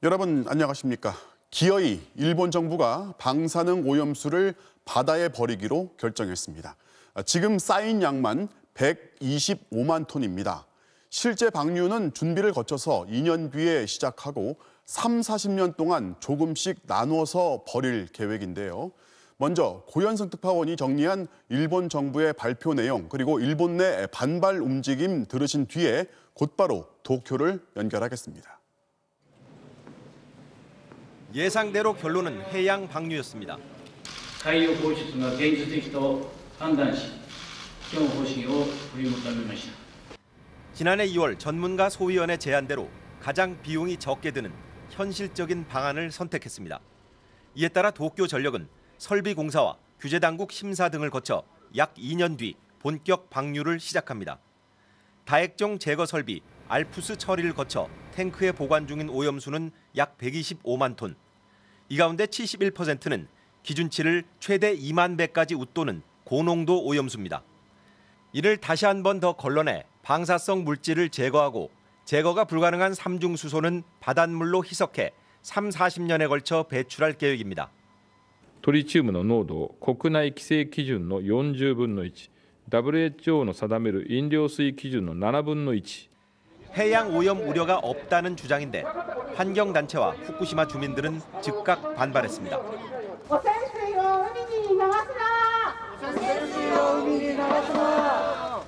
여러분 안녕하십니까? 기어이 일본 정부가 방사능 오염수를 바다에 버리기로 결정했습니다. 지금 쌓인 양만 125만 톤입니다. 실제 방류는 준비를 거쳐서 2년 뒤에 시작하고 40년 동안 조금씩 나누어서 버릴 계획인데요. 먼저 고현승 특파원이 정리한 일본 정부의 발표 내용 그리고 일본 내 반발 움직임 들으신 뒤에 곧바로 도쿄를 연결하겠습니다. 예상대로 결론은 해양 방류였습니다. 海洋放出が現実的と判断し、基本方針を取りまとめました。 지난해 2월 전문가 소위원회 제안대로 가장 비용이 적게 드는 현실적인 방안을 선택했습니다. 이에 따라 도쿄전력은 설비 공사와 규제 당국 심사 등을 거쳐 약 2년 뒤 본격 방류를 시작합니다. 다액정 제거 설비, 알프스 처리를 거쳐 탱크에 보관 중인 오염수는 약 125만 톤. 이 가운데 71%는 기준치를 최대 2만 배까지 웃도는 고농도 오염수입니다. 이를 다시 한 번 더 걸러내 방사성 물질을 제거하고 제거가 불가능한 삼중수소는 바닷물로 희석해 30~40년에 걸쳐 배출할 계획입니다. トリチウムの濃度を国内規制基準の40分の1、WHO の定める飲料水基準の7分の1。 해양 오염 우려가 없다는 주장인데 환경단체와 후쿠시마 주민들은 즉각 반발했습니다. 汚染水を海に流すな! 汚染水を海に流すな!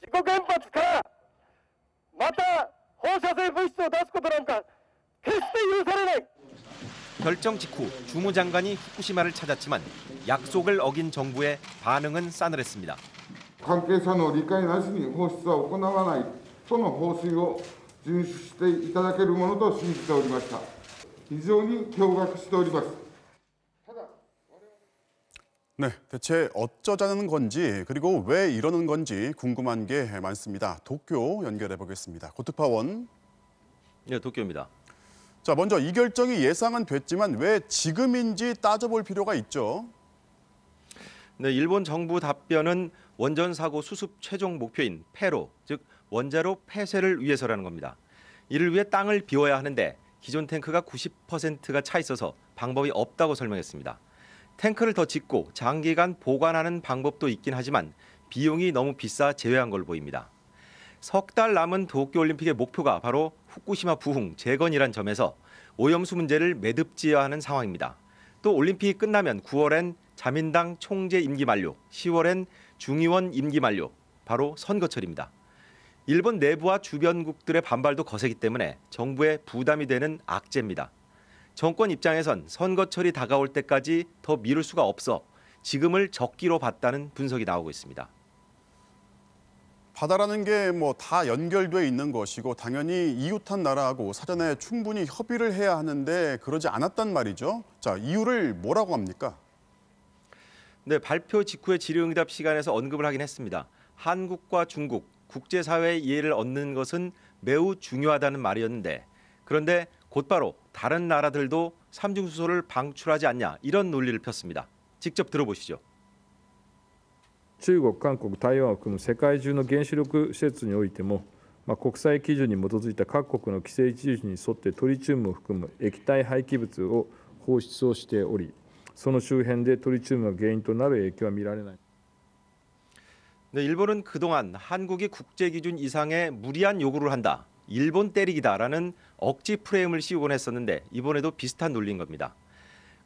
事故原発からまた放射性物質を出すことなんか決して許されない. 결정 직후 주무장관이 후쿠시마를 찾았지만 약속을 어긴 정부의 반응은 싸늘했습니다. 関係者の理解なしに放出は行わないとの方針を遵守していただけるものと信じておりました。非常に驚愕しております。 네, 대체 어쩌자는 건지 그리고 왜 이러는 건지 궁금한 게 많습니다. 도쿄 연결해 보겠습니다. 고특파원. 네, 도쿄입니다. 자, 먼저 이 결정이 예상은 됐지만 왜 지금인지 따져볼 필요가 있죠. 네, 일본 정부 답변은 원전 사고 수습 최종 목표인 폐로, 즉 원자로 폐쇄를 위해서라는 겁니다. 이를 위해 땅을 비워야 하는데 기존 탱크가 90%가 차 있어서 방법이 없다고 설명했습니다. 탱크를 더 짓고 장기간 보관하는 방법도 있긴 하지만 비용이 너무 비싸 제외한 걸로 보입니다. 석 달 남은 도쿄올림픽의 목표가 바로 후쿠시마 부흥 재건이란 점에서 오염수 문제를 매듭지어야 하는 상황입니다. 또 올림픽이 끝나면 9월엔 자민당 총재 임기 만료, 10월엔 중의원 임기 만료, 바로 선거철입니다. 일본 내부와 주변국들의 반발도 거세기 때문에 정부에 부담이 되는 악재입니다. 정권 입장에선 선거철이 다가올 때까지 더 미룰 수가 없어 지금을 적기로 봤다는 분석이 나오고 있습니다. 바다라는 게 뭐 다 연결돼 있는 것이고 당연히 이웃한 나라하고 사전에 충분히 협의를 해야 하는데 그러지 않았단 말이죠. 자, 이유를 뭐라고 합니까? 네, 발표 직후의 질의응답 시간에서 언급을 하긴 했습니다. 한국과 중국, 국제사회의 이해를 얻는 것은 매우 중요하다는 말이었는데 그런데 곧바로 다른 나라들도 삼중수소를 방출하지 않냐 이런 논리를 폈습니다. 직접 들어보시죠. 中国、韓国、台湾を含む世界中の原子力施設においても、国際基準に基づいた各国の規制基準に沿ってトリチウムを含む液体廃棄物を放出をしており、その周辺でトリチウムが原因となる影響は見られない。 네, 일본은 그동안 한국이 국제 기준 이상의 무리한 요구를 한다. 일본 때리기다라는 억지 프레임을 씌우곤 했었는데 이번에도 비슷한 논리인 겁니다.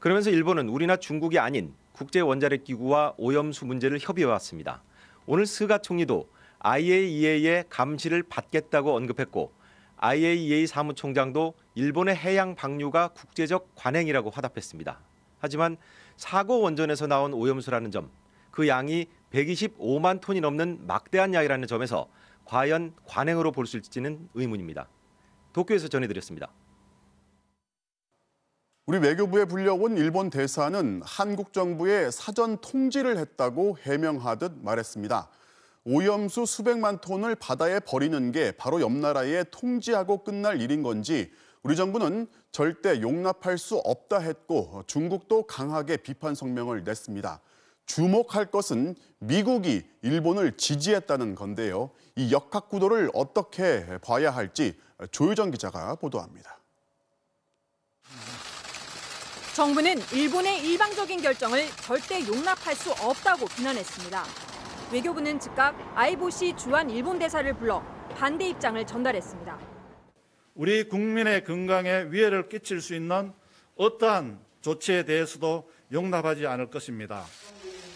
그러면서 일본은 우리나 중국이 아닌 국제원자력기구와 오염수 문제를 협의해왔습니다. 오늘 스가 총리도 IAEA의 감시를 받겠다고 언급했고 IAEA 사무총장도 일본의 해양 방류가 국제적 관행이라고 화답했습니다. 하지만 사고 원전에서 나온 오염수라는 점, 그 양이 125만 톤이 넘는 막대한 양이라는 점에서 과연 관행으로 볼 수 있을지는 의문입니다. 도쿄에서 전해드렸습니다. 우리 외교부에 불려온 일본 대사는 한국 정부에 사전 통지를 했다고 해명하듯 말했습니다. 오염수 수백만 톤을 바다에 버리는 게 바로 옆 나라에 통지하고 끝날 일인 건지 우리 정부는 절대 용납할 수 없다 했고 중국도 강하게 비판 성명을 냈습니다. 주목할 것은 미국이 일본을 지지했다는 건데요. 이 역학구도를 어떻게 봐야 할지 조유정 기자가 보도합니다. 정부는 일본의 일방적인 결정을 절대 용납할 수 없다고 비난했습니다. 외교부는 즉각 아이보시 주한 일본 대사를 불러 반대 입장을 전달했습니다. 우리 국민의 건강에 위해를 끼칠 수 있는 어떠한 조치에 대해서도 용납하지 않을 것입니다.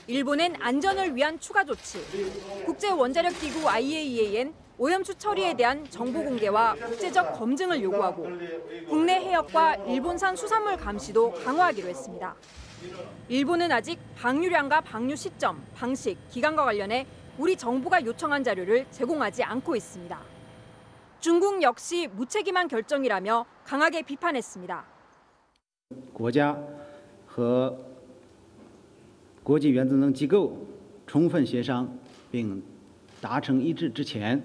일본은 안전을 위한 추가 조치, 국제원자력기구 IAEA엔 오염수 처리에 대한 정보 공개와 국제적 검증을 요구하고 국내 해역과 일본산 수산물 감시도 강화하기로 했습니다. 일본은 아직 방류량과 방류 시점, 방식, 기간과 관련해 우리 정부가 요청한 자료를 제공하지 않고 있습니다. 중국 역시 무책임한 결정이라며 강하게 비판했습니다. 国家和国际原子能机构充分协商并达成一致之前，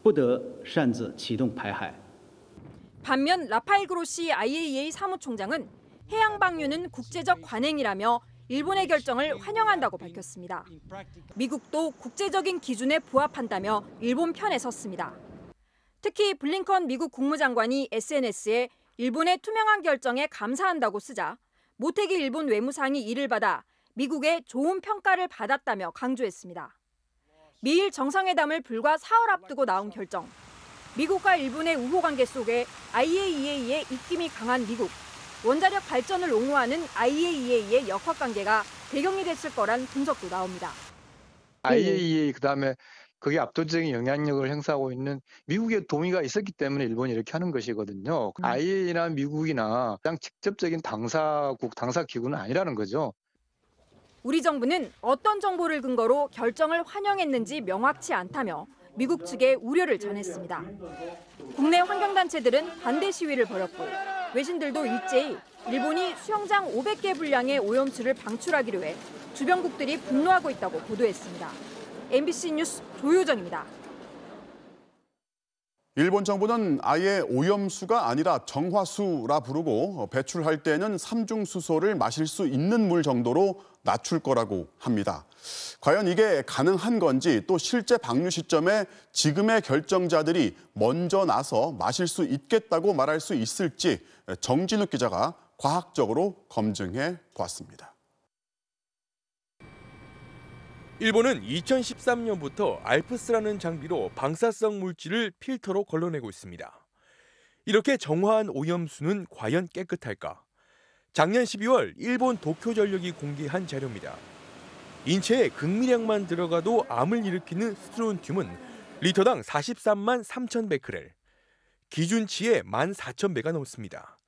不得擅自启动排海。 반면 라파엘 그로시 IAEA 사무총장은 해양 방류는 국제적 관행이라며 일본의 결정을 환영한다고 밝혔습니다. 미국도 국제적인 기준에 부합한다며 일본 편에 섰습니다. 특히 블링컨 미국 국무장관이 SNS에 일본의 투명한 결정에 감사한다고 쓰자 모태기 일본 외무상이 이를 받아 미국의 좋은 평가를 받았다며 강조했습니다. 미일 정상회담을 불과 사흘 앞두고 나온 결정. 미국과 일본의 우호 관계 속에 IAEA의 입김이 강한 미국, 원자력 발전을 옹호하는 IAEA의 역학관계가 배경이 됐을 거란 분석도 나옵니다. IAEA 그다음에 그게 압도적인 영향력을 행사하고 있는 미국의 동의가 있었기 때문에 일본이 이렇게 하는 것이거든요. IAEA나 미국이나 가장 직접적인 당사국, 당사기구는 아니라는 거죠. 우리 정부는 어떤 정보를 근거로 결정을 환영했는지 명확치 않다며 미국 측에 우려를 전했습니다. 국내 환경단체들은 반대 시위를 벌였고 외신들도 일제히 일본이 수영장 500개 분량의 오염수를 방출하기로 해 주변국들이 분노하고 있다고 보도했습니다. MBC 뉴스 조효정입니다. 일본 정부는 아예 오염수가 아니라 정화수라 부르고 배출할 때는 삼중수소를 마실 수 있는 물 정도로 낮출 거라고 합니다. 과연 이게 가능한 건지 또 실제 방류 시점에 지금의 결정자들이 먼저 나서 마실 수 있겠다고 말할 수 있을지 정진욱 기자가 과학적으로 검증해 보았습니다. 일본은 2013년부터 알프스라는 장비로 방사성 물질을 필터로 걸러내고 있습니다. 이렇게 정화한 오염수는 과연 깨끗할까? 작년 12월 일본 도쿄전력이 공개한 자료입니다. 인체에 극미량만 들어가도 암을 일으키는 스트론튬은 리터당 43만 3,100베크렐, 기준치의 14,000배가 넘습니다.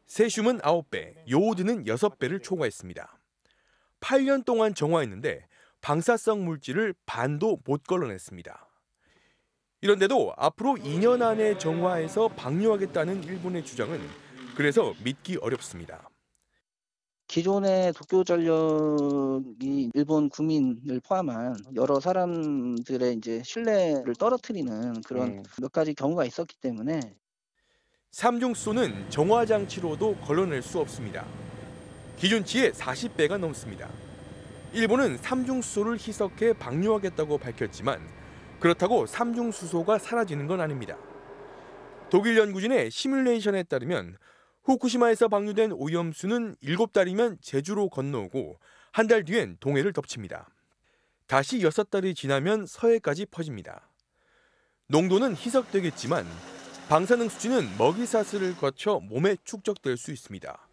세슘은 9배, 요오드는 6배를 초과했습니다. 8년 동안 정화했는데 방사성 물질을 반도 못 걸러냈습니다. 이런데도 앞으로 2년 안에 정화해서 방류하겠다는 일본의 주장은 그래서 믿기 어렵습니다. 기존의 도쿄전력이 일본 국민을 포함한 여러 사람들의 이제 신뢰를 떨어뜨리는 그런 몇 가지 경우가 있었기 때문에 삼중수소는 정화 장치로도 걸러낼 수 없습니다. 기준치의 40배가 넘습니다. 일본은 삼중수소를 희석해 방류하겠다고 밝혔지만 그렇다고 삼중수소가 사라지는 건 아닙니다. 독일 연구진의 시뮬레이션에 따르면 후쿠시마에서 방류된 오염수는 7달이면 제주로 건너오고 한 달 뒤엔 동해를 덮칩니다. 다시 6달이 지나면 서해까지 퍼집니다. 농도는 희석되겠지만 방사능 수치는 먹이사슬을 거쳐 몸에 축적될 수 있습니다.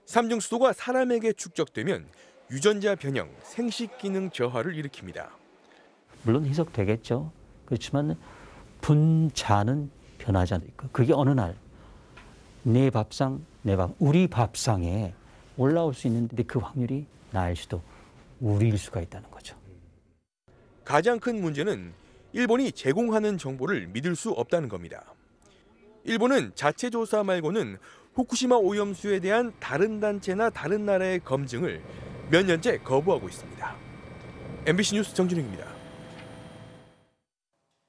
삼중수소가 사람에게 축적되면 유전자 변형, 생식 기능 저하를 일으킵니다. 물론 희석되겠죠. 그렇지만 분자는 변하지 않고 그게 어느 날 내 밥상, 우리 밥상에 올라올 수 있는데 그 확률이 나일 수도 우리일 수가 있다는 거죠. 가장 큰 문제는 일본이 제공하는 정보를 믿을 수 없다는 겁니다. 일본은 자체 조사 말고는 후쿠시마 오염수에 대한 다른 단체나 다른 나라의 검증을 몇 년째 거부하고 있습니다. MBC 뉴스 정진욱입니다.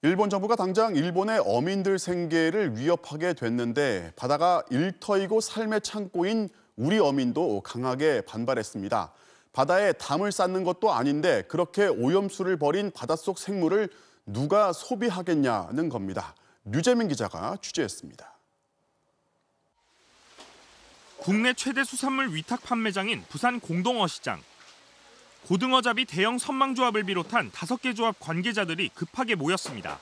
일본 정부가 당장 일본의 어민들 생계를 위협하게 됐는데 바다가 일터이고 삶의 창고인 우리 어민도 강하게 반발했습니다. 바다에 담을 쌓는 것도 아닌데 그렇게 오염수를 버린 바닷속 생물을 누가 소비하겠냐는 겁니다. 류재민 기자가 취재했습니다. 국내 최대 수산물 위탁 판매장인 부산 공동어시장. 고등어잡이 대형 선망조합을 비롯한 5개 조합 관계자들이 급하게 모였습니다.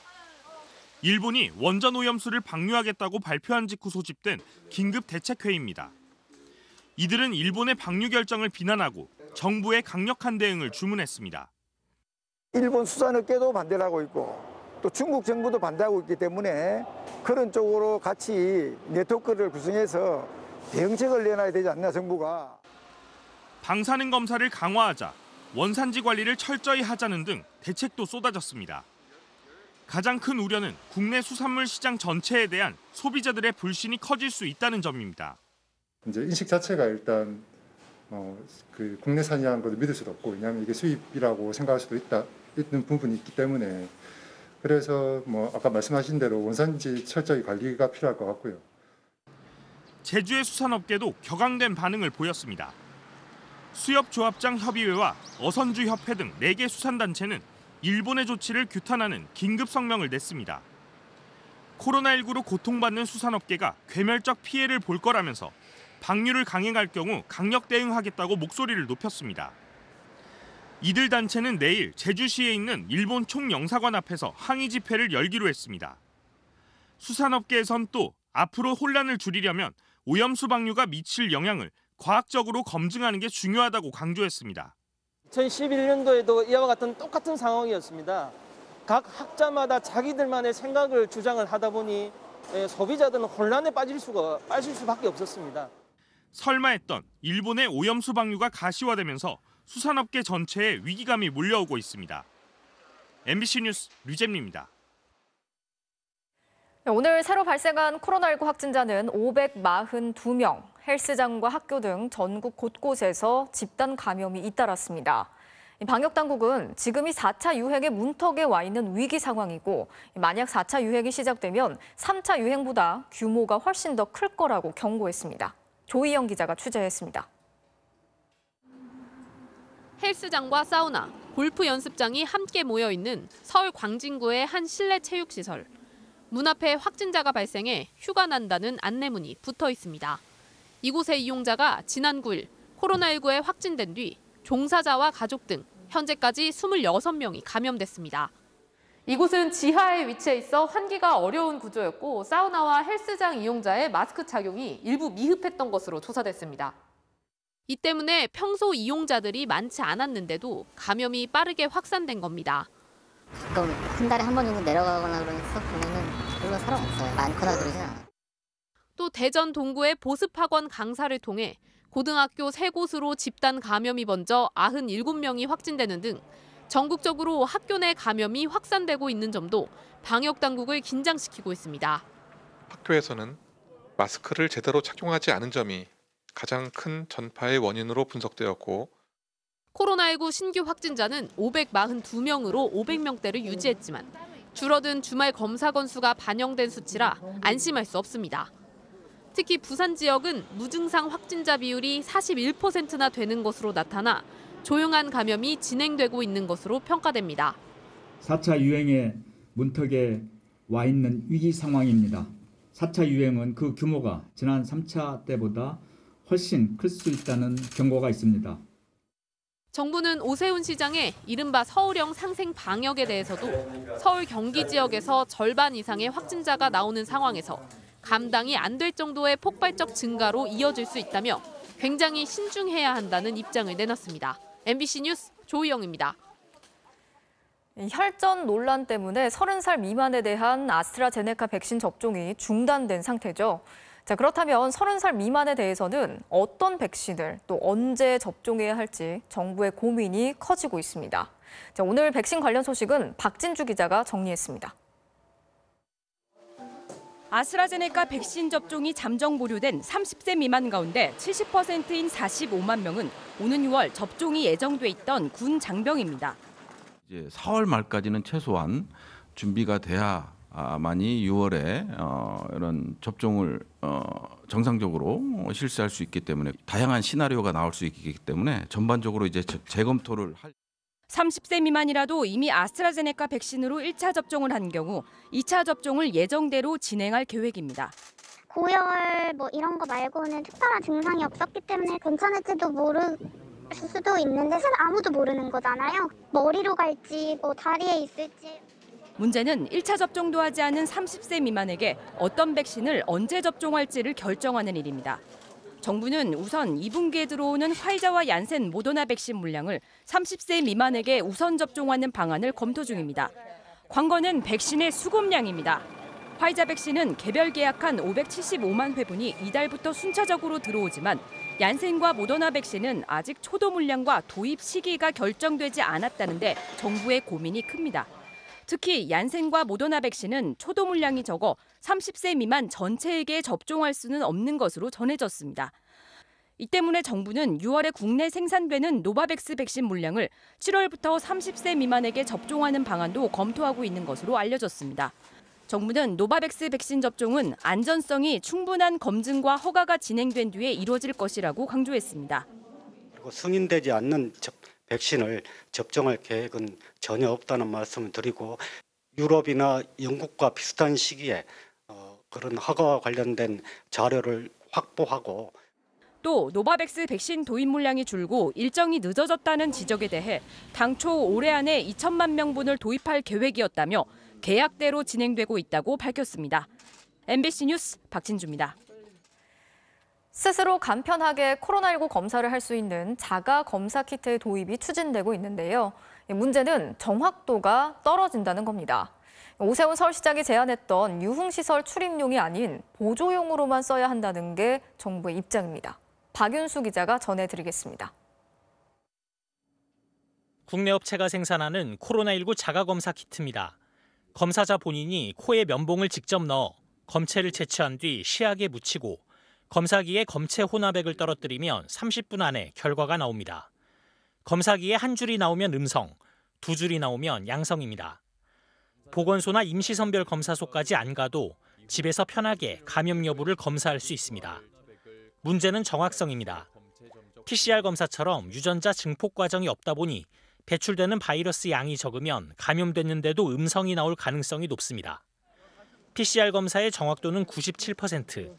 일본이 원전 오염수를 방류하겠다고 발표한 직후 소집된 긴급 대책회의입니다. 이들은 일본의 방류 결정을 비난하고 정부의 강력한 대응을 주문했습니다. 일본 수산업계도 반대를 하고 있고 또 중국 정부도 반대하고 있기 때문에 그런 쪽으로 같이 네트워크를 구성해서 대응책을 내놔야 되지 않나 정부가. 방사능 검사를 강화하자, 원산지 관리를 철저히 하자는 등 대책도 쏟아졌습니다. 가장 큰 우려는 국내 수산물 시장 전체에 대한 소비자들의 불신이 커질 수 있다는 점입니다. 이제 인식 자체가 일단 그 국내산이라는 것을 믿을 수도 없고, 왜냐하면 이게 수입이라고 생각할 수도 있는 부분이 있기 때문에, 그래서 아까 말씀하신 대로 원산지 철저히 관리가 필요할 것 같고요. 제주의 수산업계도 격앙된 반응을 보였습니다. 수협조합장 협의회와 어선주협회 등 4개 수산단체는 일본의 조치를 규탄하는 긴급 성명을 냈습니다. 코로나19로 고통받는 수산업계가 괴멸적 피해를 볼 거라면서 방류를 강행할 경우 강력 대응하겠다고 목소리를 높였습니다. 이들 단체는 내일 제주시에 있는 일본 총영사관 앞에서 항의 집회를 열기로 했습니다. 수산업계에선 또 앞으로 혼란을 줄이려면 오염수 방류가 미칠 영향을 과학적으로 검증하는 게 중요하다고 강조했습니다. 2011년도에도 이와 같은 똑같은 상황이었습니다. 각 학자마다 자기들만의 생각을 주장을 하다 보니 소비자들은 혼란에 빠질 수밖에 없었습니다. 설마 했던 일본의 오염수 방류가 가시화되면서 수산업계 전체에 위기감이 몰려오고 있습니다. MBC 뉴스 류잼리입니다. 오늘 새로 발생한 코로나19 확진자는 542명, 헬스장과 학교 등 전국 곳곳에서 집단 감염이 잇따랐습니다. 방역당국은 지금이 4차 유행의 문턱에 와 있는 위기 상황이고, 만약 4차 유행이 시작되면 3차 유행보다 규모가 훨씬 더 클 거라고 경고했습니다. 조희영 기자가 취재했습니다. 헬스장과 사우나, 골프 연습장이 함께 모여 있는 서울 광진구의 한 실내 체육시설. 문 앞에 확진자가 발생해 휴가 난다는 안내문이 붙어 있습니다. 이곳의 이용자가 지난 9일 코로나19에 확진된 뒤 종사자와 가족 등 현재까지 26명이 감염됐습니다. 이곳은 지하에 위치해 있어 환기가 어려운 구조였고, 사우나와 헬스장 이용자의 마스크 착용이 일부 미흡했던 것으로 조사됐습니다. 이 때문에 평소 이용자들이 많지 않았는데도 감염이 빠르게 확산된 겁니다. 가끔 한 달에 한 번 정도 내려가거나 그러면서 보면은 별로 사람 없어요. 많거나 그러진 않아요. 또 대전 동구의 보습학원 강사를 통해 고등학교 3곳으로 집단 감염이 번져 97명이 확진되는 등 전국적으로 학교 내 감염이 확산되고 있는 점도 방역 당국을 긴장시키고 있습니다. 학교에서는 마스크를 제대로 착용하지 않은 점이 가장 큰 전파의 원인으로 분석되었고, 코로나19 신규 확진자는 542명으로 500명대를 유지했지만 줄어든 주말 검사 건수가 반영된 수치라 안심할 수 없습니다. 특히 부산 지역은 무증상 확진자 비율이 41%나 되는 것으로 나타나 조용한 감염이 진행되고 있는 것으로 평가됩니다. 4차 유행의 문턱에 와 있는 위기 상황입니다. 4차 유행은 그 규모가 지난 3차 때보다 훨씬 클 수 있다는 경고가 있습니다. 정부는 오세훈 시장의 이른바 서울형 상생 방역에 대해서도 서울 경기 지역에서 절반 이상의 확진자가 나오는 상황에서 감당이 안 될 정도의 폭발적 증가로 이어질 수 있다며 굉장히 신중해야 한다는 입장을 내놨습니다. MBC 뉴스 조희영입니다. 혈전 논란 때문에 30살 미만에 대한 아스트라제네카 백신 접종이 중단된 상태죠. 자, 그렇다면 30살 미만에 대해서는 어떤 백신을 또 언제 접종해야 할지 정부의 고민이 커지고 있습니다. 자, 오늘 백신 관련 소식은 박진주 기자가 정리했습니다. 아스트라제네카 백신 접종이 잠정 보류된 30세 미만 가운데 70%인 45만 명은 오는 6월 접종이 예정돼 있던 군 장병입니다. 이제 4월 말까지는 최소한 준비가 돼야만이 6월에 이런 접종을 정상적으로 실시할 수 있기 때문에 다양한 시나리오가 나올 수 있기 때문에 전반적으로 이제 재검토를 할. 30세 미만이라도 이미 아스트라제네카 백신으로 1차 접종을 한 경우 2차 접종을 예정대로 진행할 계획입니다. 고열 뭐 이런 거 말고는 특별한 증상이 없었기 때문에 괜찮을지도 모를 수도 있는데 사실 아무도 모르는 거잖아요. 머리로 갈지 뭐 다리에 있을지. 문제는 1차 접종도 하지 않은 30세 미만에게 어떤 백신을 언제 접종할지를 결정하는 일입니다. 정부는 우선 2분기에 들어오는 화이자와 얀센, 모더나 백신 물량을 30세 미만에게 우선 접종하는 방안을 검토 중입니다. 관건은 백신의 수급량입니다. 화이자 백신은 개별 계약한 575만 회분이 이달부터 순차적으로 들어오지만 얀센과 모더나 백신은 아직 초도 물량과 도입 시기가 결정되지 않았다는데 정부의 고민이 큽니다. 특히 얀센과 모더나 백신은 초도 물량이 적어 30세 미만 전체에게 접종할 수는 없는 것으로 전해졌습니다. 이 때문에 정부는 6월에 국내 생산되는 노바백스 백신 물량을 7월부터 30세 미만에게 접종하는 방안도 검토하고 있는 것으로 알려졌습니다. 정부는 노바백스 백신 접종은 안전성이 충분한 검증과 허가가 진행된 뒤에 이루어질 것이라고 강조했습니다. 그리고 승인되지 않는 백신을 접종할 계획은 전혀 없다는 말씀을 드리고 유럽이나 영국과 비슷한 시기에 그런 허가와 관련된 자료를 확보하고 또 노바백스 백신 도입 물량이 줄고 일정이 늦어졌다는 지적에 대해 당초 올해 안에 2천만 명분을 도입할 계획이었다며 계약대로 진행되고 있다고 밝혔습니다. MBC 뉴스 박진주입니다. 스스로 간편하게 코로나19 검사를 할 수 있는 자가 검사 키트의 도입이 추진되고 있는데요. 문제는 정확도가 떨어진다는 겁니다. 오세훈 서울시장이 제안했던 유흥시설 출입용이 아닌 보조용으로만 써야 한다는 게 정부의 입장입니다. 박윤수 기자가 전해드리겠습니다. 국내 업체가 생산하는 코로나19 자가검사 키트입니다. 검사자 본인이 코에 면봉을 직접 넣어 검체를 채취한 뒤 시약에 묻히고 검사기에 검체 혼합액을 떨어뜨리면 30분 안에 결과가 나옵니다. 검사기에 한 줄이 나오면 음성, 두 줄이 나오면 양성입니다. 보건소나 임시선별 검사소까지 안 가도 집에서 편하게 감염 여부를 검사할 수 있습니다. 문제는 정확성입니다. PCR 검사처럼 유전자 증폭 과정이 없다 보니 배출되는 바이러스 양이 적으면 감염됐는데도 음성이 나올 가능성이 높습니다. PCR 검사의 정확도는 97%,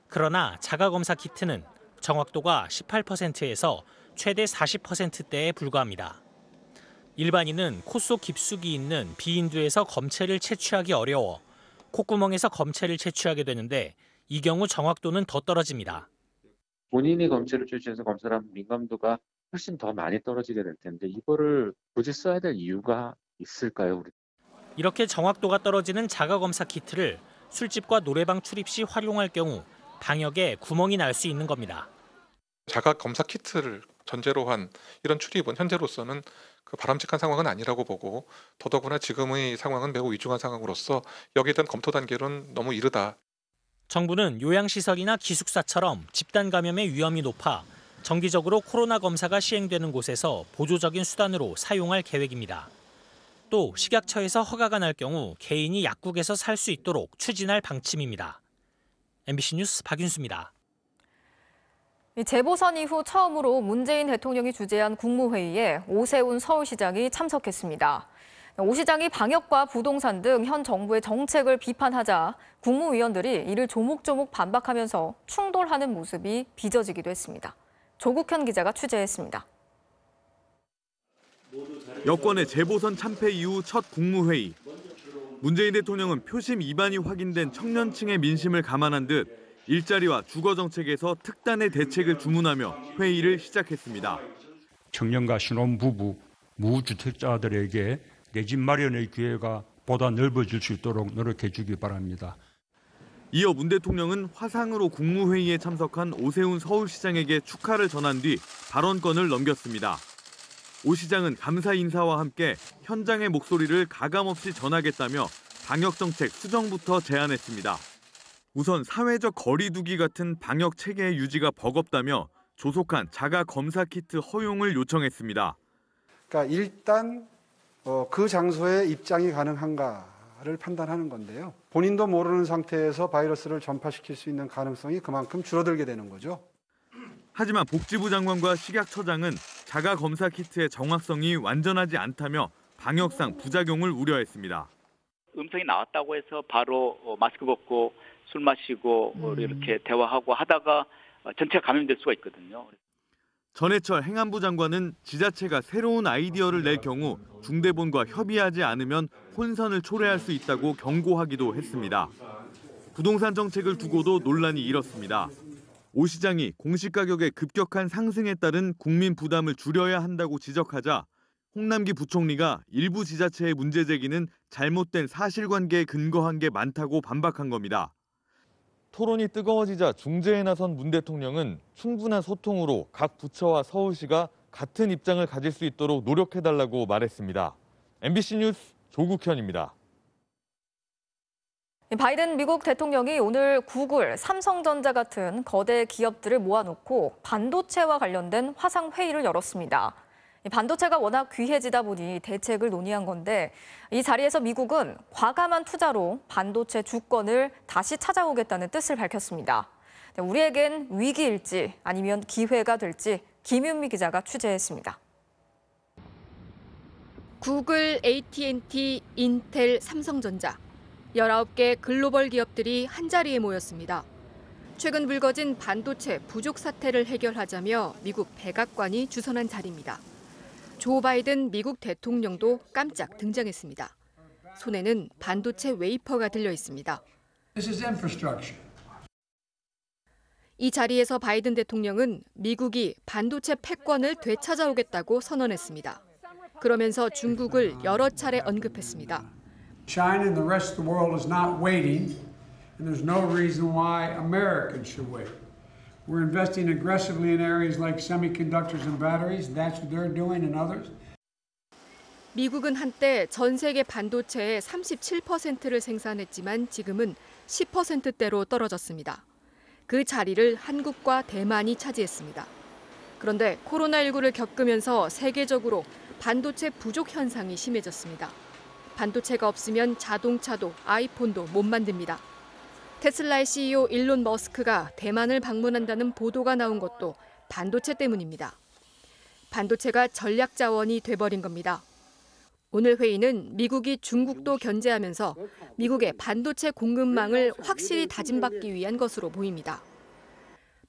그러나 자가검사 키트는 정확도가 18%에서 최대 40%대에 불과합니다. 일반인은 코 속 깊숙이 있는 비인두에서 검체를 채취하기 어려워 콧구멍에서 검체를 채취하게 되는데 이 경우 정확도는 더 떨어집니다. 본인이 검체를 채취해서 검사를 하면 민감도가 훨씬 더 많이 떨어지게 될 텐데 이거를 굳이 써야 될 이유가 있을까요? 이렇게 정확도가 떨어지는 자가검사 키트를 술집과 노래방 출입 시 활용할 경우 방역에 구멍이 날 수 있는 겁니다. 자가 검사 키트를 전제로 한 이런 출입은 현재로서는 바람직한 상황은 아니라고 보고 더더구나 지금의 상황은 매우 위중한 상황으로서 여기에 대한 검토 단계로는 너무 이르다. 정부는 요양시설이나 기숙사처럼 집단 감염의 위험이 높아 정기적으로 코로나 검사가 시행되는 곳에서 보조적인 수단으로 사용할 계획입니다. 또 식약처에서 허가가 날 경우 개인이 약국에서 살 수 있도록 추진할 방침입니다. MBC 뉴스 박윤수입니다. 재보선 이후 처음으로 문재인 대통령이 주재한 국무회의에 오세훈 서울시장이 참석했습니다. 오 시장이 방역과 부동산 등 현 정부의 정책을 비판하자 국무위원들이 이를 조목조목 반박하면서 충돌하는 모습이 빚어지기도 했습니다. 조국현 기자가 취재했습니다. 여권의 재보선 참패 이후 첫 국무회의. 문재인 대통령은 표심 위반이 확인된 청년층의 민심을 감안한 듯 일자리와 주거 정책에서 특단의 대책을 주문하며 회의를 시작했습니다. 청년과 신혼부부, 무주택자들에게 내 집 마련의 기회가 보다 넓어질 수 있도록 노력해 주기 바랍니다. 이어 문 대통령은 화상으로 국무회의에 참석한 오세훈 서울시장에게 축하를 전한 뒤 발언권을 넘겼습니다. 오 시장은 감사 인사와 함께 현장의 목소리를 가감없이 전하겠다며 방역정책 수정부터 제안했습니다. 우선 사회적 거리 두기 같은 방역 체계의 유지가 버겁다며 조속한 자가 검사 키트 허용을 요청했습니다. 그러니까 일단 그 장소에 입장이 가능한가를 판단하는 건데요. 본인도 모르는 상태에서 바이러스를 전파시킬 수 있는 가능성이 그만큼 줄어들게 되는 거죠. 하지만 복지부 장관과 식약처장은 자가 검사 키트의 정확성이 완전하지 않다며 방역상 부작용을 우려했습니다. 음성이 나왔다고 해서 바로 마스크 벗고 술 마시고 이렇게 대화하고 하다가 전체가 감염될 수가 있거든요. 전해철 행안부 장관은 지자체가 새로운 아이디어를 낼 경우 중대본과 협의하지 않으면 혼선을 초래할 수 있다고 경고하기도 했습니다. 부동산 정책을 두고도 논란이 일었습니다. 오 시장이 공시가격의 급격한 상승에 따른 국민 부담을 줄여야 한다고 지적하자 홍남기 부총리가 일부 지자체의 문제 제기는 잘못된 사실관계에 근거한 게 많다고 반박한 겁니다. 토론이 뜨거워지자 중재에 나선 문 대통령은 충분한 소통으로 각 부처와 서울시가 같은 입장을 가질 수 있도록 노력해달라고 말했습니다. MBC 뉴스 조국현입니다. 바이든 미국 대통령이 오늘 구글, 삼성전자 같은 거대 기업들을 모아놓고 반도체와 관련된 화상회의를 열었습니다. 반도체가 워낙 귀해지다 보니 대책을 논의한 건데 이 자리에서 미국은 과감한 투자로 반도체 주권을 다시 찾아오겠다는 뜻을 밝혔습니다. 우리에겐 위기일지 아니면 기회가 될지 김윤미 기자가 취재했습니다. 구글, AT&T, 인텔, 삼성전자 19개 글로벌 기업들이 한자리에 모였습니다. 최근 불거진 반도체 부족 사태를 해결하자며 미국 백악관이 주선한 자리입니다. 조 바이든 미국 대통령도 깜짝 등장했습니다. 손에는 반도체 웨이퍼가 들려 있습니다. 이 자리에서 바이든 대통령은 미국이 반도체 패권을 되찾아오겠다고 선언했습니다. 그러면서 중국을 여러 차례 언급했습니다. China and the rest of the world is not waiting, and there's no reason why Americans should wait. We're investing aggressively in areas like semiconductors and batteries. That's what they're doing and others. 미국은 한때 전 세계 반도체의 37%를 생산했지만 지금은 10%대로 떨어졌습니다. 그 자리를 한국과 대만이 차지했습니다. 그런데 코로나19를 겪으면서 세계적으로 반도체 부족 현상이 심해졌습니다. 반도체가 없으면 자동차도 아이폰도 못 만듭니다. 테슬라의 CEO 일론 머스크가 대만을 방문한다는 보도가 나온 것도 반도체 때문입니다. 반도체가 전략 자원이 돼버린 겁니다. 오늘 회의는 미국이 중국도 견제하면서 미국의 반도체 공급망을 확실히 다짐받기 위한 것으로 보입니다.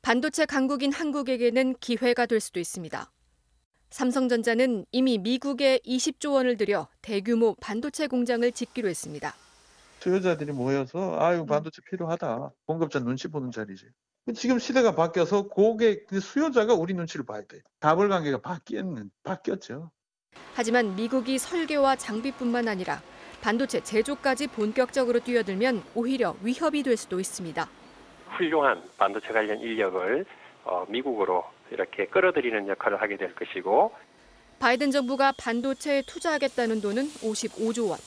반도체 강국인 한국에게는 기회가 될 수도 있습니다. 삼성전자는 이미 미국에 20조 원을 들여 대규모 반도체 공장을 짓기로 했습니다. 수요자들이 모여서 아유 반도체 필요하다. 공급자 눈치 보는 자리지. 지금 시대가 바뀌어서 고객 수요자가 우리 눈치를 봐야 돼. 가벌관계가 바뀌었죠. 하지만 미국이 설계와 장비뿐만 아니라 반도체 제조까지 본격적으로 뛰어들면 오히려 위협이 될 수도 있습니다. 훌륭한 반도체 관련 인력을 미국으로 이렇게 끌어들이는 역할을 하게 될 것이고 바이든 정부가 반도체에 투자하겠다는 돈은 55조 원.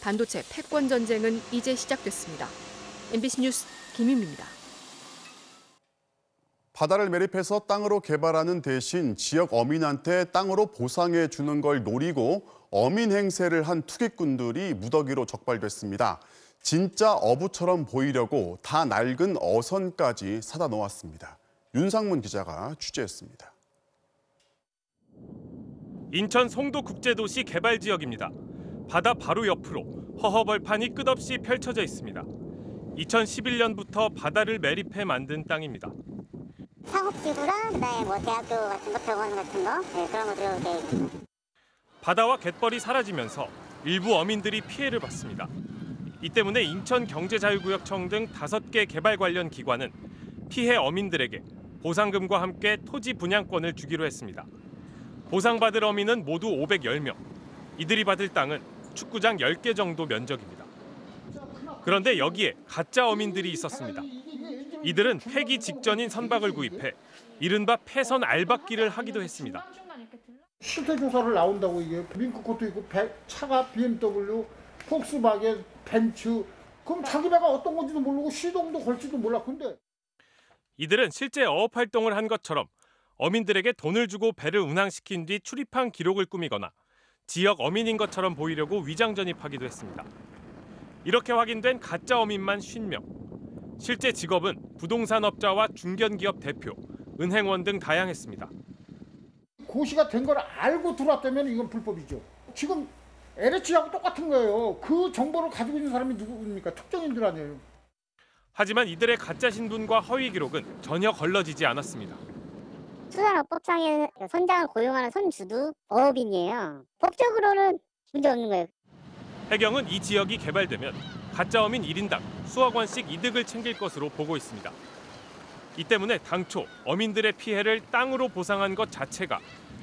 반도체 패권 전쟁은 이제 시작됐습니다. MBC 뉴스 김윤미입니다. 바다를 매립해서 땅으로 개발하는 대신 지역 어민한테 땅으로 보상해 주는 걸 노리고 어민 행세를 한 투기꾼들이 무더기로 적발됐습니다. 진짜 어부처럼 보이려고 다 낡은 어선까지 사다 놓았습니다. 윤상문 기자가 취재했습니다. 인천 송도국제도시 개발지역입니다. 바다 바로 옆으로 허허벌판이 끝없이 펼쳐져 있습니다. 2011년부터 바다를 매립해 만든 땅입니다. 사업지구랑 그다음에 뭐 대학교 같은 거, 병원 같은 거 그런 거 들어오게 있습니다. 바다와 갯벌이 사라지면서 일부 어민들이 피해를 봤습니다. 이 때문에 인천경제자유구역청 등 5개 개발 관련 기관은 피해 어민들에게 보상금과 함께 토지 분양권을 주기로 했습니다. 보상받을 어민은 모두 510명. 이들이 받을 땅은 축구장 10개 정도 면적입니다. 그런데 여기에 가짜 어민들이 있었습니다. 이들은 폐기 직전인 선박을 구입해 이른바 폐선 알박기를 하기도 했습니다. 실태 조사를 나온다고 이게 민국 것도 있고 차가 BMW, 폭스바겐, 벤츠. 그럼 자기 배가 어떤 건지도 모르고 시동도 걸지도 몰라. 근데 이들은 실제 어업 활동을 한 것처럼 어민들에게 돈을 주고 배를 운항시킨 뒤 출입한 기록을 꾸미거나 지역 어민인 것처럼 보이려고 위장 전입하기도 했습니다. 이렇게 확인된 가짜 어민만 50명. 실제 직업은 부동산업자와 중견기업 대표, 은행원 등 다양했습니다. 고시가 된 걸 알고 들어왔다면 이건 불법이죠. 지금 LH하고 똑같은 거예요. 그 정보를 가지고 있는 사람이 누구입니까? 특정인들 아니에요. 하지만 이들의 가짜 신분과 허위 기록은 전혀 걸러지지 않았습니다. 수산업법상에 선장을 고용하는 선주도 어업인이에요. 법적으로는 문제 없는 거예요. 해경은 이 지역이 개발되면 가짜 어민 1인당 수억 원씩 이득을 챙길 것으로 보고 있습니다. 이 때문에 당초 어민들의 피해를 땅으로 보상한 것 자체가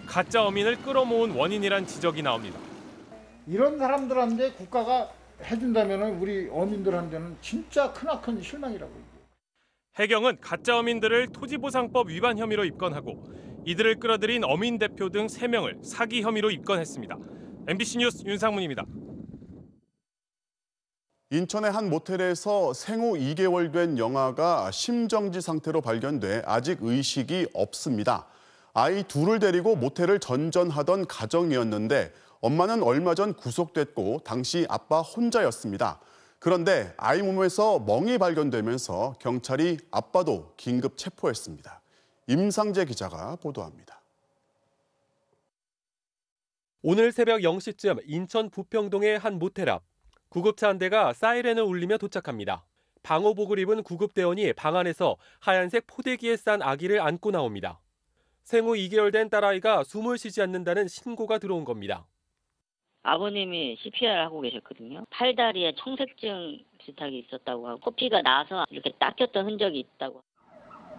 가짜 어민을 끌어모은 원인이란 지적이 나옵니다. 이런 사람들한테 국가가 해준다면 우리 어민들한테는 진짜 크나큰 실망이라고. 해경은 가짜 어민들을 토지보상법 위반 혐의로 입건하고 이들을 끌어들인 어민 대표 등 3명을 사기 혐의로 입건했습니다. MBC 뉴스 윤상문입니다. 인천의 한 모텔에서 생후 2개월 된 영아가 심정지 상태로 발견돼 아직 의식이 없습니다. 아이 둘을 데리고 모텔을 전전하던 가정이었는데 엄마는 얼마 전 구속됐고 당시 아빠 혼자였습니다. 그런데 아이 몸에서 멍이 발견되면서 경찰이 아빠도 긴급 체포했습니다. 임상재 기자가 보도합니다. 오늘 새벽 0시쯤 인천 부평동의 한 모텔 앞. 구급차 한 대가 사이렌을 울리며 도착합니다. 방호복을 입은 구급대원이 방 안에서 하얀색 포대기에 싼 아기를 안고 나옵니다. 생후 2개월 된 딸아이가 숨을 쉬지 않는다는 신고가 들어온 겁니다. 아버님이 CPR 하고 계셨거든요. 팔다리에 청색증 비슷하게 있었다고 하고 코피가 나서 이렇게 닦였던 흔적이 있다고.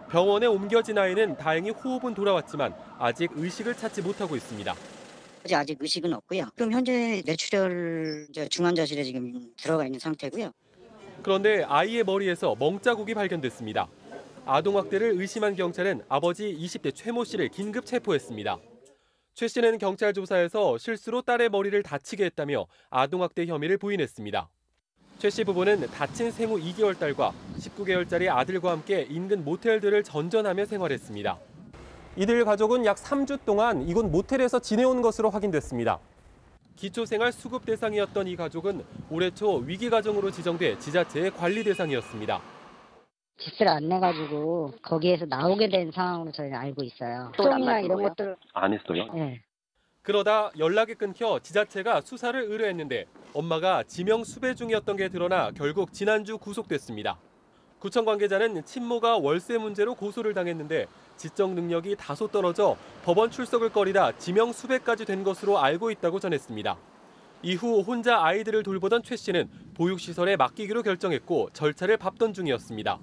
병원에 옮겨진 아이는 다행히 호흡은 돌아왔지만 아직 의식을 찾지 못하고 있습니다. 아직 의식은 없고요. 그럼 현재 뇌출혈 중환자실에 지금 들어가 있는 상태고요. 그런데 아이의 머리에서 멍자국이 발견됐습니다. 아동학대를 의심한 경찰은 아버지 20대 최모 씨를 긴급 체포했습니다. 최 씨는 경찰 조사에서 실수로 딸의 머리를 다치게 했다며 아동학대 혐의를 부인했습니다. 최 씨 부부는 다친 생후 2개월 딸과 19개월짜리 아들과 함께 인근 모텔들을 전전하며 생활했습니다. 이들 가족은 약 3주 동안 이곳 모텔에서 지내온 것으로 확인됐습니다. 기초생활 수급 대상이었던 이 가족은 올해 초 위기가정으로 지정돼 지자체의 관리 대상이었습니다. 집세를 안 내가지고 거기에서 나오게 된 상황으로 저희는 알고 있어요. 똥이나 이런 것들 안 했어요? 네. 그러다 연락이 끊겨 지자체가 수사를 의뢰했는데 엄마가 지명 수배 중이었던 게 드러나 결국 지난주 구속됐습니다. 구청 관계자는 친모가 월세 문제로 고소를 당했는데 지적 능력이 다소 떨어져 법원 출석을 꺼리다 지명 수배까지 된 것으로 알고 있다고 전했습니다. 이후 혼자 아이들을 돌보던 최 씨는 보육시설에 맡기기로 결정했고 절차를 밟던 중이었습니다.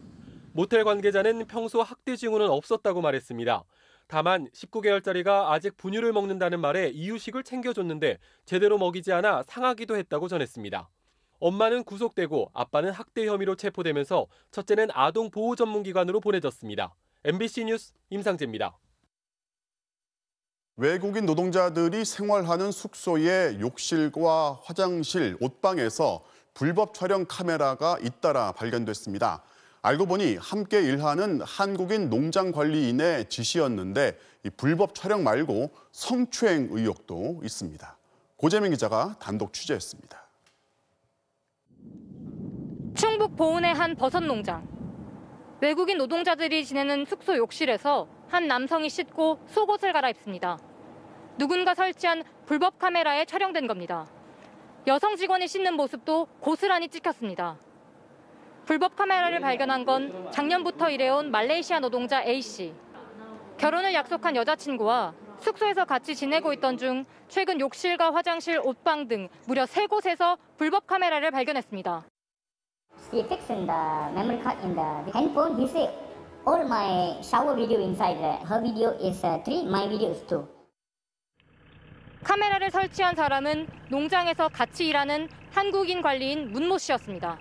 모텔 관계자는 평소 학대 징후는 없었다고 말했습니다. 다만 19개월짜리가 아직 분유를 먹는다는 말에 이유식을 챙겨줬는데 제대로 먹이지 않아 상하기도 했다고 전했습니다. 엄마는 구속되고 아빠는 학대 혐의로 체포되면서 첫째는 아동보호전문기관으로 보내졌습니다. MBC 뉴스 임상재입니다. 외국인 노동자들이 생활하는 숙소의 욕실과 화장실, 옷방에서 불법 촬영 카메라가 잇따라 발견됐습니다. 알고 보니 함께 일하는 한국인 농장 관리인의 지시였는데 이 불법 촬영 말고 성추행 의혹도 있습니다. 고재민 기자가 단독 취재했습니다. 충북 보은의 한 버섯 농장. 외국인 노동자들이 지내는 숙소 욕실에서 한 남성이 씻고 속옷을 갈아입습니다. 누군가 설치한 불법 카메라에 촬영된 겁니다. 여성 직원이 씻는 모습도 고스란히 찍혔습니다. 불법 카메라를 발견한 건 작년부터 일해온 말레이시아 노동자 A씨. 결혼을 약속한 여자친구와 숙소에서 같이 지내고 있던 중 최근 욕실과 화장실, 옷방 등 무려 3곳에서 불법 카메라를 발견했습니다. She fixed the memory card in the handphone. He said, all my shower video inside. Her video is 3, my video is 2. 카메라를 설치한 사람은 농장에서 같이 일하는 한국인 관리인 문모 씨였습니다.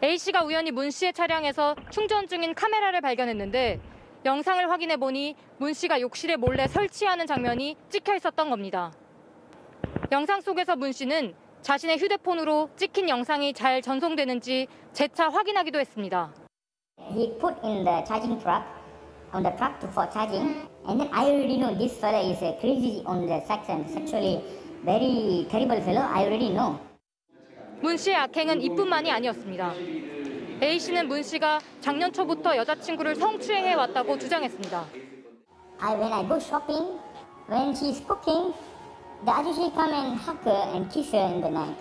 A씨가 우연히 문 씨의 차량에서 충전 중인 카메라를 발견했는데 영상을 확인해 보니 문 씨가 욕실에 몰래 설치하는 장면이 찍혀 있었던 겁니다. 영상 속에서 문 씨는 자신의 휴대폰으로 찍힌 영상이 잘 전송되는지 재차 확인하기도 했습니다. He put in the charging truck on the truck for charging, and then I already know this fellow is crazy on the sex and sexually very terrible fellow. I already know. 문 씨의 악행은 이뿐만이 아니었습니다. A 씨는 문 씨가 작년 초부터 여자친구를 성추행해 왔다고 주장했습니다. When I go shopping, when she's cooking, the ajushi come and hug her and kiss her in the night.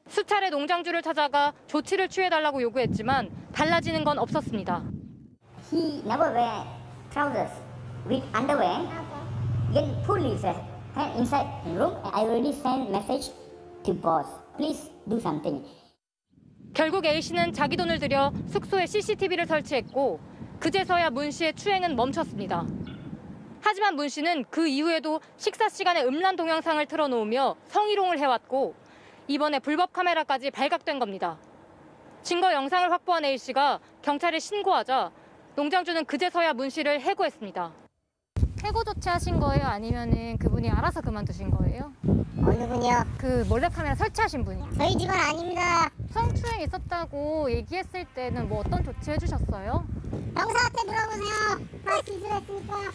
수차례 농장주를 찾아가 조치를 취해달라고 요구했지만 달라지는 건 없었습니다. He never wear trousers with underwear. Then police and inside room. I already sent message to boss. Please do something. 결국 A씨는 자기 돈을 들여 숙소에 CCTV를 설치했고 그제서야 문 씨의 추행은 멈췄습니다. 하지만 문 씨는 그 이후에도 식사 시간에 음란 동영상을 틀어놓으며 성희롱을 해왔고 이번에 불법 카메라까지 발각된 겁니다. 증거 영상을 확보한 A씨가 경찰에 신고하자 농장주는 그제서야 문 씨를 해고했습니다. 해고 조치하신 거예요? 아니면은 그분이 알아서 그만두신 거예요? 어느 분이요? 그 몰래카메라 설치하신 분이. 저희 집은 아닙니다. 성추행 있었다고 얘기했을 때는 뭐 어떤 조치 해주셨어요? 형사한테 물어보세요. 다 기술했으니까.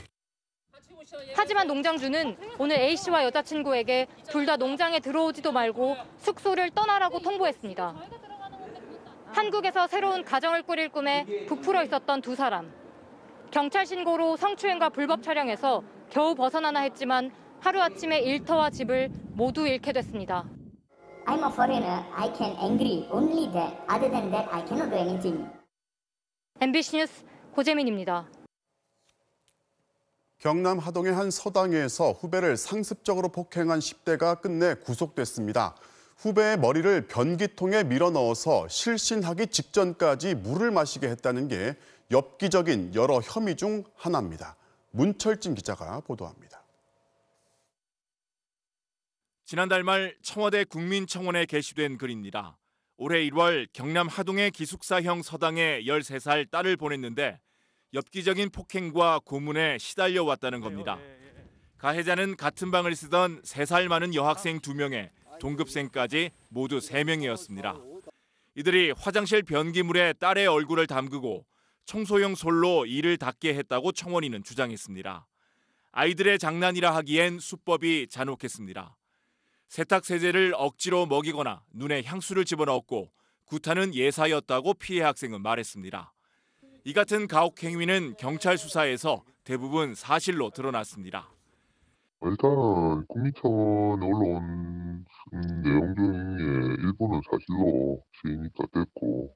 하지만 농장주는 오늘 A씨와 여자친구에게 둘 다 농장에 들어오지도 말고 숙소를 떠나라고 통보했습니다. 한국에서 새로운 가정을 꾸릴 꿈에 부풀어 있었던 두 사람. 경찰 신고로 성추행과 불법 촬영에서 겨우 벗어나나 했지만 하루아침에 일터와 집을 모두 잃게 됐습니다. I'm a foreigner. I can angry. Only that. Other than that, I cannot do anything. MBC 뉴스 고재민입니다. 경남 하동의 한 서당에서 후배를 상습적으로 폭행한 10대가 끝내 구속됐습니다. 후배의 머리를 변기통에 밀어 넣어서 실신하기 직전까지 물을 마시게 했다는 게 엽기적인 여러 혐의 중 하나입니다. 문철진 기자가 보도합니다. 지난달 말 청와대 국민청원에 게시된 글입니다. 올해 1월 경남 하동의 기숙사형 서당에 13살 딸을 보냈는데 엽기적인 폭행과 고문에 시달려왔다는 겁니다. 가해자는 같은 방을 쓰던 3살 많은 여학생 2명에 동급생까지 모두 3명이었습니다. 이들이 화장실 변기물에 딸의 얼굴을 담그고 청소용 솔로 이를 닦게 했다고 청원인은 주장했습니다. 아이들의 장난이라 하기엔 수법이 잔혹했습니다. 세탁세제를 억지로 먹이거나 눈에 향수를 집어넣었고 구타는 예사였다고 피해 학생은 말했습니다. 이 같은 가혹 행위는 경찰 수사에서 대부분 사실로 드러났습니다. 일단 국민청원에 올라온 내용 중에 일부는 사실로 시인이 다 됐고.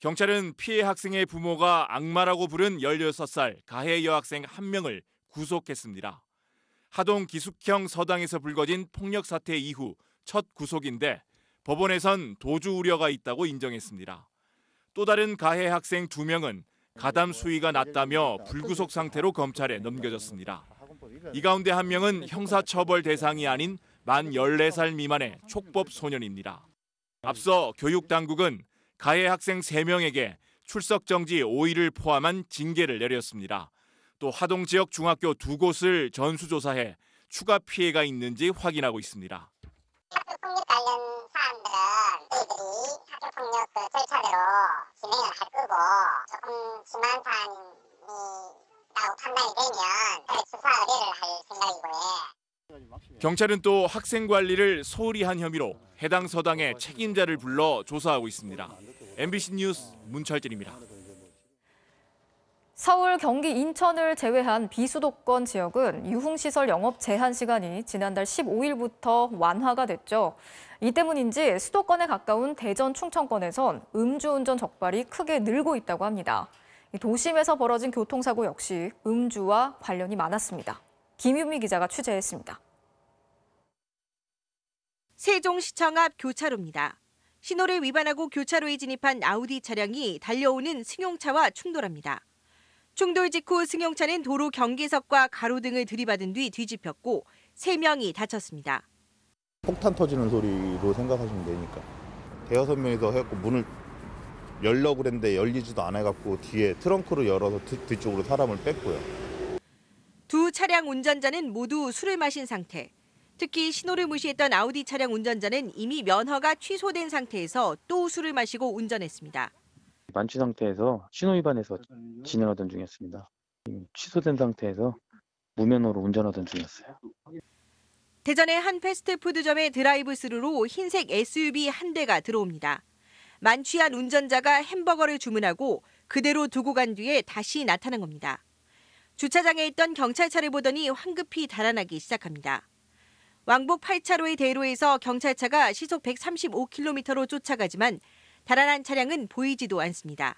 경찰은 피해 학생의 부모가 악마라고 부른 16살 가해 여학생 1명을 구속했습니다. 하동 기숙형 서당에서 불거진 폭력 사태 이후 첫 구속인데 법원에선 도주 우려가 있다고 인정했습니다. 또 다른 가해 학생 2명은 가담 수위가 낮다며 불구속 상태로 검찰에 넘겨졌습니다. 이 가운데 1명은 형사처벌 대상이 아닌 만 14살 미만의 촉법 소년입니다. 앞서 교육당국은 가해 학생 3명에게 출석 정지 5일을 포함한 징계를 내렸습니다. 또 하동 지역 중학교 2곳을 전수조사해 추가 피해가 있는지 확인하고 있습니다. 학교폭력 관련 사안들은 저희들이 학교폭력 절차대로 진행을 할 거고 조금 심한 사안이라고 판단이 되면 수사 의뢰를 할 생각이고요. 경찰은 또 학생 관리를 소홀히 한 혐의로 해당 서당의 책임자를 불러 조사하고 있습니다. MBC 뉴스 문철진입니다. 서울, 경기, 인천을 제외한 비수도권 지역은 유흥시설 영업 제한 시간이 지난달 15일부터 완화가 됐죠. 이 때문인지 수도권에 가까운 대전, 충청권에선 음주운전 적발이 크게 늘고 있다고 합니다. 도심에서 벌어진 교통사고 역시 음주와 관련이 많았습니다. 김유미 기자가 취재했습니다. 세종시청 앞 교차로입니다. 신호를 위반하고 교차로에 진입한 아우디 차량이 달려오는 승용차와 충돌합니다. 충돌 직후 승용차는 도로 경계석과 가로등을 들이받은 뒤 뒤집혔고 3명이 다쳤습니다. 폭탄 터지는 소리로 생각하시면 되니까. 대여섯 명이서 해갖고 문을 열려고 그랬는데 열리지도 않아갖고 뒤에 트렁크를 열어서 뒤쪽으로 사람을 뺐고요. 두 차량 운전자는 모두 술을 마신 상태. 특히 신호를 무시했던 아우디 차량 운전자는 이미 면허가 취소된 상태에서 또 술을 마시고 운전했습니다. 만취 상태에서 신호 위반해서 진행하던 중이었습니다. 취소된 상태에서 무면허로 운전하던 중이었어요. 대전의 한 패스트푸드점의 드라이브스루로 흰색 SUV 한 대가 들어옵니다. 만취한 운전자가 햄버거를 주문하고 그대로 두고 간 뒤에 다시 나타난 겁니다. 주차장에 있던 경찰차를 보더니 황급히 달아나기 시작합니다. 왕복 8차로의 대로에서 경찰차가 시속 135km로 쫓아가지만 달아난 차량은 보이지도 않습니다.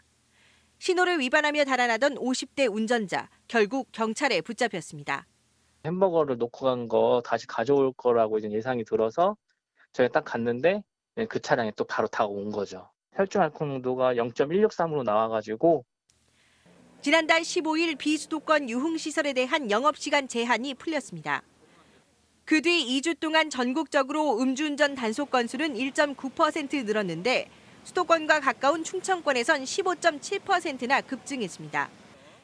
신호를 위반하며 달아나던 50대 운전자, 결국 경찰에 붙잡혔습니다. 햄버거를 놓고 간 거 다시 가져올 거라고 이제 예상이 들어서 저희가 딱 갔는데 그 차량이 또 바로 타고 온 거죠. 혈중 알코올 농도가 0.163으로 나와가지고 지난달 15일 비수도권 유흥시설에 대한 영업시간 제한이 풀렸습니다. 그 뒤 2주 동안 전국적으로 음주운전 단속 건수는 1.9% 늘었는데 수도권과 가까운 충청권에선 15.7%나 급증했습니다.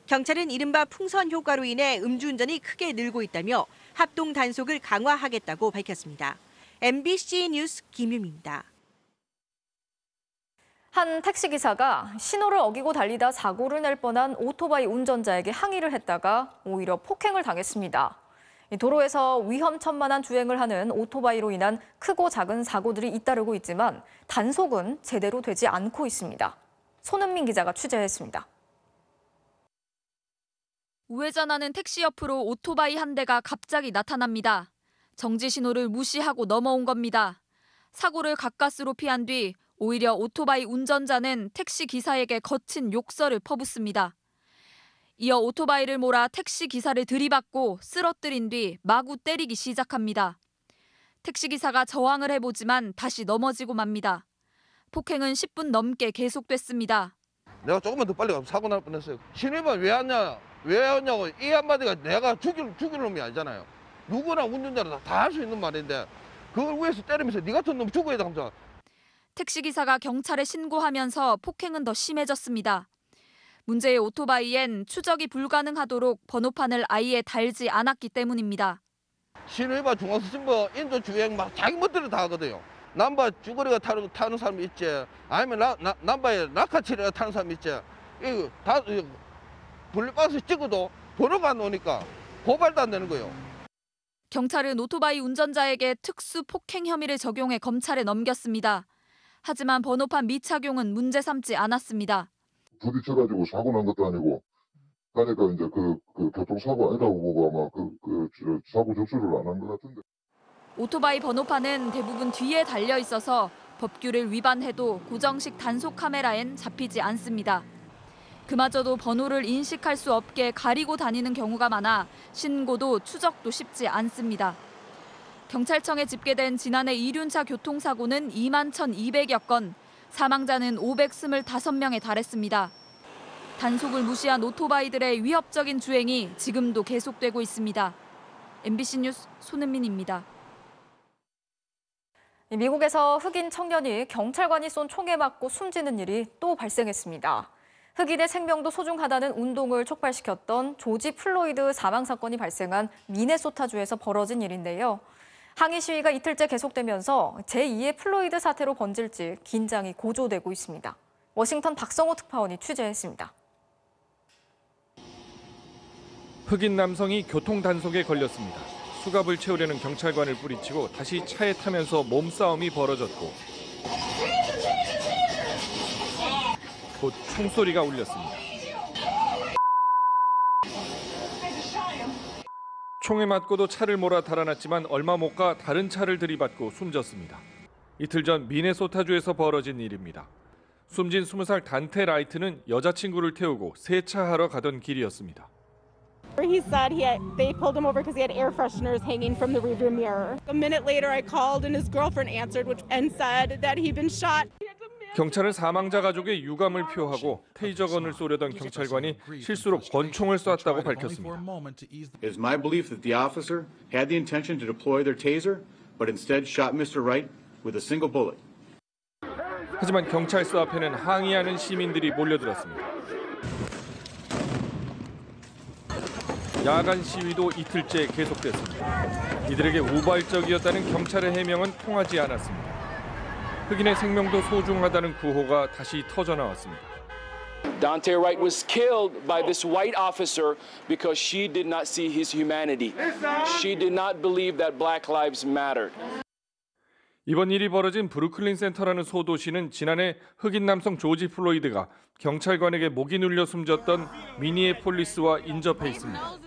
경찰은 이른바 풍선 효과로 인해 음주운전이 크게 늘고 있다며 합동 단속을 강화하겠다고 밝혔습니다. MBC 뉴스 김유미입니다. 한 택시기사가 신호를 어기고 달리다 사고를 낼 뻔한 오토바이 운전자에게 항의를 했다가 오히려 폭행을 당했습니다. 도로에서 위험천만한 주행을 하는 오토바이로 인한 크고 작은 사고들이 잇따르고 있지만 단속은 제대로 되지 않고 있습니다. 손은민 기자가 취재했습니다. 우회전하는 택시 옆으로 오토바이 한 대가 갑자기 나타납니다. 정지 신호를 무시하고 넘어온 겁니다. 사고를 가까스로 피한 뒤 오히려 오토바이 운전자는 택시 기사에게 거친 욕설을 퍼붓습니다. 이어 오토바이를 몰아 택시 기사를 들이받고 쓰러뜨린 뒤 마구 때리기 시작합니다. 택시 기사가 저항을 해보지만 다시 넘어지고 맙니다. 폭행은 10분 넘게 계속됐습니다. 내가 조금만 더 빨리 가면 사고 날 뻔했어요. 신호위반 왜 왔냐고 이 한마디가 내가 죽일 놈이 아니잖아요. 누구나 운전자는 다 할 수 있는 말인데 그걸 위해서 때리면서 네 같은 놈 죽어야 되면서. 택시기사가 경찰에 신고하면서 폭행은 더 심해졌습니다. 문제의 오토바이엔 추적이 불가능하도록 번호판을 아예 달지 않았기 때문입니다. 신호위반 중앙선거 인도주행 막 자기 멋대로 다 하거든요. 남바 쭈그리가 타는 사람이 있지, 아니면 남바에 라카치리가 타는 사람이 있지. 이거 다 블랙박스 찍어도 번호가 안 나오니까 고발도 안 되는 거예요. 경찰은 오토바이 운전자에게 특수 폭행 혐의를 적용해 검찰에 넘겼습니다. 하지만 번호판 미착용은 문제 삼지 않았습니다. 부딪혀가지고 사고 난 것도 아니고 하니까 이제 그 교통사고 아니라고 보고 아마 사고 접수를 안 한 것 같은데. 오토바이 번호판은 대부분 뒤에 달려 있어서 법규를 위반해도 고정식 단속 카메라엔 잡히지 않습니다. 그마저도 번호를 인식할 수 없게 가리고 다니는 경우가 많아 신고도 추적도 쉽지 않습니다. 경찰청에 집계된 지난해 이륜차 교통사고는 21,200여 건, 사망자는 525명에 달했습니다. 단속을 무시한 오토바이들의 위협적인 주행이 지금도 계속되고 있습니다. MBC 뉴스 손은민입니다. 미국에서 흑인 청년이 경찰관이 쏜 총에 맞고 숨지는 일이 또 발생했습니다. 흑인의 생명도 소중하다는 운동을 촉발시켰던 조지 플로이드 사망 사건이 발생한 미네소타주에서 벌어진 일인데요. 항의 시위가 이틀째 계속되면서 제2의 플로이드 사태로 번질지 긴장이 고조되고 있습니다. 워싱턴 박성호 특파원이 취재했습니다. 흑인 남성이 교통 단속에 걸렸습니다. 수갑을 채우려는 경찰관을 뿌리치고 다시 차에 타면서 몸싸움이 벌어졌고 곧 총소리가 울렸습니다. 총에 맞고도 차를 몰아 달아났지만 얼마 못 가 다른 차를 들이받고 숨졌습니다. 이틀 전 미네소타주에서 벌어진 일입니다. 숨진 20살 단테 라이트는 여자친구를 태우고 세차하러 가던 길이었습니다. He said they pulled him over because he had air fresheners hanging from the rearview mirror. A minute later, I called and his girlfriend answered and said that he'd been shot. 경찰은 사망자 가족의 유감을 표하고 테이저건을 쏘려던 경찰관이 실수로 권총을 쐈다고 밝혔습니다. It is my belief that the officer had the intention to deploy their taser, but instead shot Mr. Wright with a single bullet. 하지만 경찰서 앞에는 항의하는 시민들이 몰려들었습니다. 야간 시위도 이틀째 계속됐습니다. 이들에게 우발적이었다는 경찰의 해명은 통하지 않았습니다. 흑인의 생명도 소중하다는 구호가 다시 터져나왔습니다. Dante Wright was killed by this white officer because she did not see his humanity. She did not believe that black lives mattered. 이번 일이 벌어진 브루클린 센터라는 소도시는 지난해 흑인 남성 조지 플로이드가 경찰관에게 목이 눌려 숨졌던 미니애폴리스와 인접해 있습니다.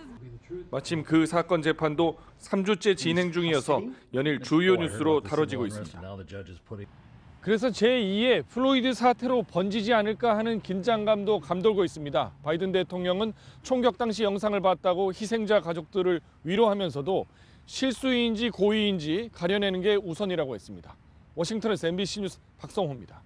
마침 그 사건 재판도 3주째 진행 중이어서 연일 주요 뉴스로 다뤄지고 있습니다. 그래서 제2의 플로이드 사태로 번지지 않을까 하는 긴장감도 감돌고 있습니다. 바이든 대통령은 총격 당시 영상을 봤다고 희생자 가족들을 위로하면서도 실수인지 고의인지 가려내는 게 우선이라고 했습니다. 워싱턴에서 MBC 뉴스 박성호입니다.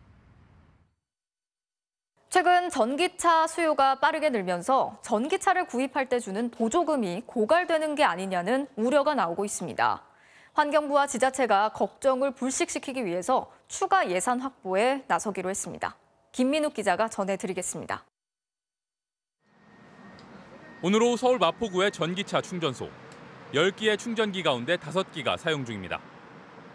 최근 전기차 수요가 빠르게 늘면서 전기차를 구입할 때 주는 보조금이 고갈되는 게 아니냐는 우려가 나오고 있습니다. 환경부와 지자체가 걱정을 불식시키기 위해서 추가 예산 확보에 나서기로 했습니다. 김민욱 기자가 전해드리겠습니다. 오늘 오후 서울 마포구의 전기차 충전소. 10기의 충전기 가운데 5기가 사용 중입니다.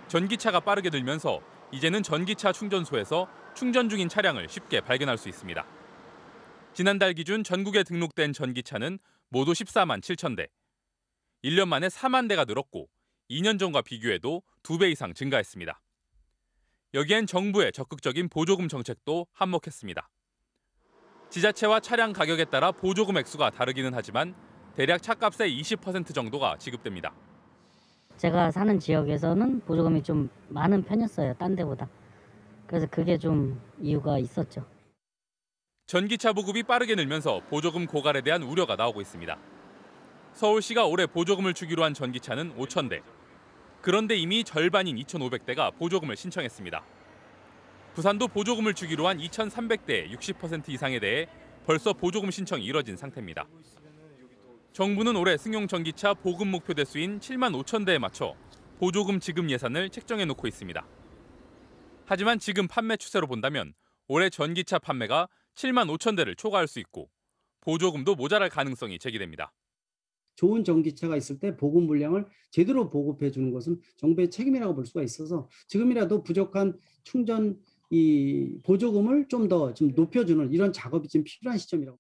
전기차가 빠르게 늘면서 이제는 전기차 충전소에서 충전 중인 차량을 쉽게 발견할 수 있습니다. 지난달 기준 전국에 등록된 전기차는 모두 14만 7천 대. 1년 만에 4만 대가 늘었고 2년 전과 비교해도 2배 이상 증가했습니다. 여기엔 정부의 적극적인 보조금 정책도 한몫했습니다. 지자체와 차량 가격에 따라 보조금 액수가 다르기는 하지만 대략 차값의 20% 정도가 지급됩니다. 제가 사는 지역에서는 보조금이 좀 많은 편이었어요, 딴 데보다. 그래서 그게 좀 이유가 있었죠. 전기차 보급이 빠르게 늘면서 보조금 고갈에 대한 우려가 나오고 있습니다. 서울시가 올해 보조금을 주기로 한 전기차는 5천 대. 그런데 이미 절반인 2,500대가 보조금을 신청했습니다. 부산도 보조금을 주기로 한 2,300대의 60% 이상에 대해 벌써 보조금 신청이 이뤄진 상태입니다. 정부는 올해 승용 전기차 보급 목표 대수인 7만 5천 대에 맞춰 보조금 지급 예산을 책정해 놓고 있습니다. 하지만 지금 판매 추세로 본다면 올해 전기차 판매가 7만 5천 대를 초과할 수 있고 보조금도 모자랄 가능성이 제기됩니다. 좋은 전기차가 있을 때 보급 물량을 제대로 보급해 주는 것은 정부의 책임이라고 볼 수가 있어서 지금이라도 부족한 충전 보조금을 좀 더 높여주는 이런 작업이 지금 필요한 시점이라고.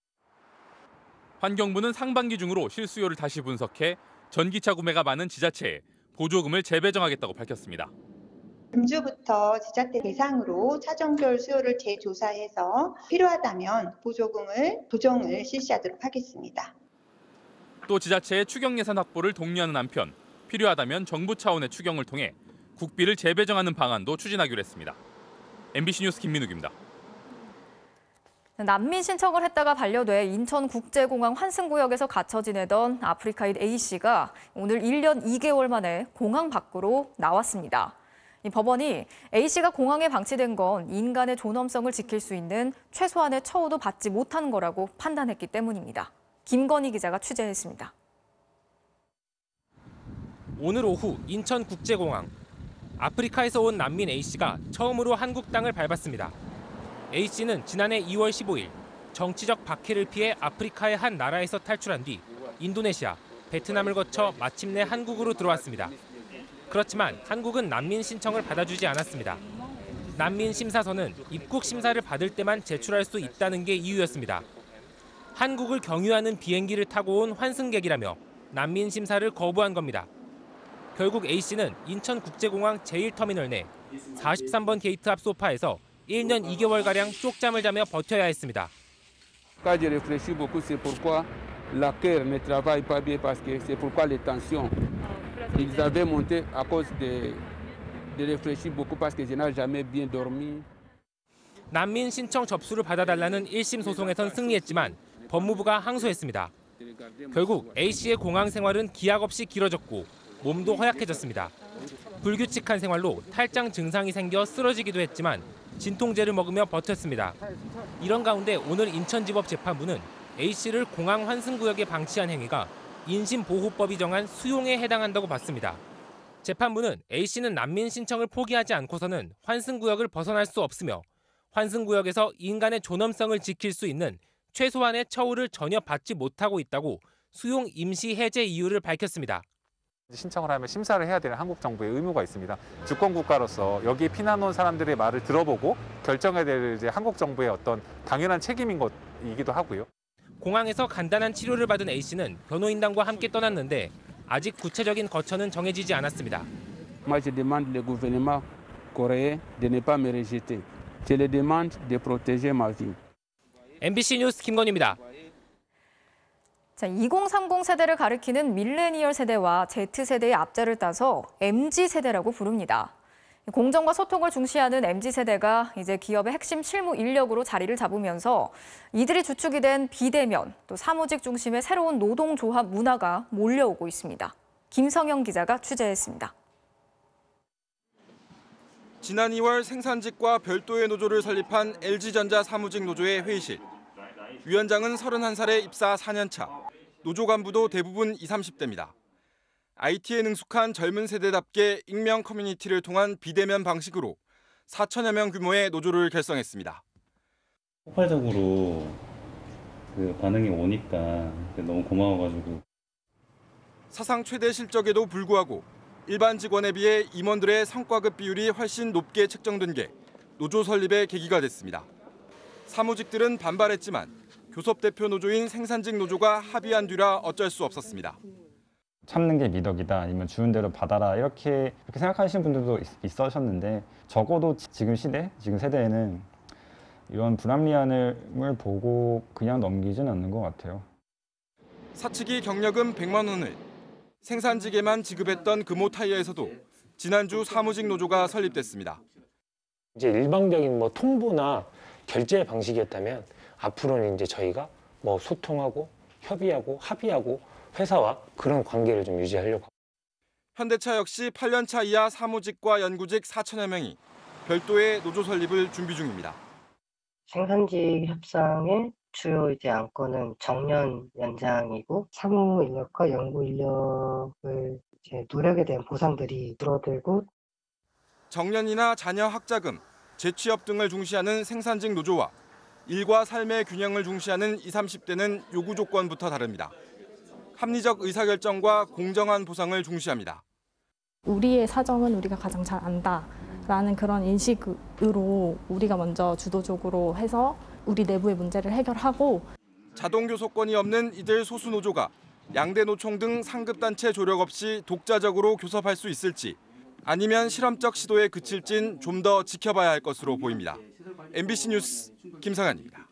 환경부는 상반기 중으로 실수요를 다시 분석해 전기차 구매가 많은 지자체에 보조금을 재배정하겠다고 밝혔습니다. 금주부터 지자체 대상으로 차종별 수요를 재조사해서 필요하다면 보조금을 조정을 실시하도록 하겠습니다. 또 지자체의 추경 예산 확보를 독려하는 한편 필요하다면 정부 차원의 추경을 통해 국비를 재배정하는 방안도 추진하기로 했습니다. MBC 뉴스 김민욱입니다. 난민 신청을 했다가 반려돼 인천국제공항 환승구역에서 갇혀 지내던 아프리카인 A씨가 오늘 1년 2개월 만에 공항 밖으로 나왔습니다. 이 법원이 A씨가 공항에 방치된 건 인간의 존엄성을 지킬 수 있는 최소한의 처우도 받지 못한 거라고 판단했기 때문입니다. 김건희 기자가 취재했습니다. 오늘 오후 인천국제공항. 아프리카에서 온 난민 A씨가 처음으로 한국 땅을 밟았습니다. A씨는 지난해 2월 15일 정치적 박해를 피해 아프리카의 한 나라에서 탈출한 뒤 인도네시아, 베트남을 거쳐 마침내 한국으로 들어왔습니다. 그렇지만 한국은 난민 신청을 받아주지 않았습니다. 난민 심사서는 입국 심사를 받을 때만 제출할 수 있다는 게 이유였습니다. 한국을 경유하는 비행기를 타고 온 환승객이라며 난민 심사를 거부한 겁니다. 결국 A씨는 인천국제공항 제1터미널 내 43번 게이트 앞 소파에서 1년 2개월가량 쪽잠을 자며 버텨야 했습니다. Quand je réfléchis beaucoup, c'est pourquoi la cœur ne travaille pas bien parce que c'est pourquoi les tensions ils avaient monté à cause de réfléchir beaucoup parce que je n'ai jamais bien dormi. 난민 신청 접수를 받아달라는 1심 소송에선 승리했지만 법무부가 항소했습니다. 결국 A씨의 공항 생활은 기약 없이 길어졌고 몸도 허약해졌습니다. 불규칙한 생활로 탈장 증상이 생겨 쓰러지기도 했지만 진통제를 먹으며 버텼습니다. 이런 가운데 오늘 인천지법 재판부는 A씨를 공항 환승구역에 방치한 행위가 인신보호법이 정한 수용에 해당한다고 봤습니다. 재판부는 A씨는 난민 신청을 포기하지 않고서는 환승구역을 벗어날 수 없으며 환승구역에서 인간의 존엄성을 지킬 수 있는 최소한의 처우를 전혀 받지 못하고 있다고 수용 임시 해제 이유를 밝혔습니다. 신청을 하면 심사를 해야 되는 한국 정부의 의무가 있습니다. 주권국가로서 여기에 피난 온 사람들의 말을 들어보고 결정해야 될 이제 한국 정부의 어떤 당연한 책임인 것이기도 하고요. 공항에서 간단한 치료를 받은 A씨는 변호인단과 함께 떠났는데 아직 구체적인 거처는 정해지지 않았습니다. Moi je demande le gouvernement coréen de ne pas me rejeter. Je le demande de protéger ma vie. MBC 뉴스 김건희입니다. 자, 2030 세대를 가리키는 밀레니얼 세대와 Z세대의 앞자를 따서 MZ세대라고 부릅니다. 공정과 소통을 중시하는 MZ세대가 이제 기업의 핵심 실무 인력으로 자리를 잡으면서 이들이 주축이 된 비대면, 또 사무직 중심의 새로운 노동조합 문화가 몰려오고 있습니다. 김성영 기자가 취재했습니다. 지난 2월 생산직과 별도의 노조를 설립한 LG전자 사무직 노조의 회의실. 위원장은 31살에 입사 4년 차, 노조 간부도 대부분 20, 30대입니다. IT에 능숙한 젊은 세대답게 익명 커뮤니티를 통한 비대면 방식으로 4천여 명 규모의 노조를 결성했습니다. 폭발적으로 반응이 오니까 너무 고마워가지고. 사상 최대 실적에도 불구하고 일반 직원에 비해 임원들의 성과급 비율이 훨씬 높게 책정된 게 노조 설립의 계기가 됐습니다. 사무직들은 반발했지만 교섭 대표 노조인 생산직 노조가 합의한 뒤라 어쩔 수 없었습니다. 참는 게 미덕이다, 아니면 주는 대로 받아라, 이렇게 생각하시는 분들도 있으셨는데, 적어도 지금 시대, 지금 세대에는 이런 불합리함을 보고 그냥 넘기진 않는 것 같아요. 사측이 경력금 100만 원을 생산직에만 지급했던 금호 타이어에서도 지난주 사무직 노조가 설립됐습니다. 이제 일방적인 통보나 결제 방식이었다면 앞으로는 이제 저희가 소통하고 협의하고 합의하고 회사와 그런 관계를 좀 유지하려고. 현대차 역시 8년 차 이하 사무직과 연구직 4천여 명이 별도의 노조 설립을 준비 중입니다. 생산직 협상의 주요 안건은 정년 연장이고, 사무 인력과 연구 인력을 노력에 대한 보상들이 줄어들고, 정년이나 자녀 학자금, 재취업 등을 중시하는 생산직 노조와 일과 삶의 균형을 중시하는 20, 30대는 요구 조건부터 다릅니다. 합리적 의사결정과 공정한 보상을 중시합니다. 우리의 사정은 우리가 가장 잘 안다라는 그런 인식으로 우리가 먼저 주도적으로 해서 우리 내부의 문제를 해결하고, 자동 교섭권이 없는 이들 소수 노조가 양대 노총 등 상급단체 조력 없이 독자적으로 교섭할 수 있을지, 아니면 실험적 시도에 그칠진 좀 더 지켜봐야 할 것으로 보입니다. MBC 뉴스 김성환입니다.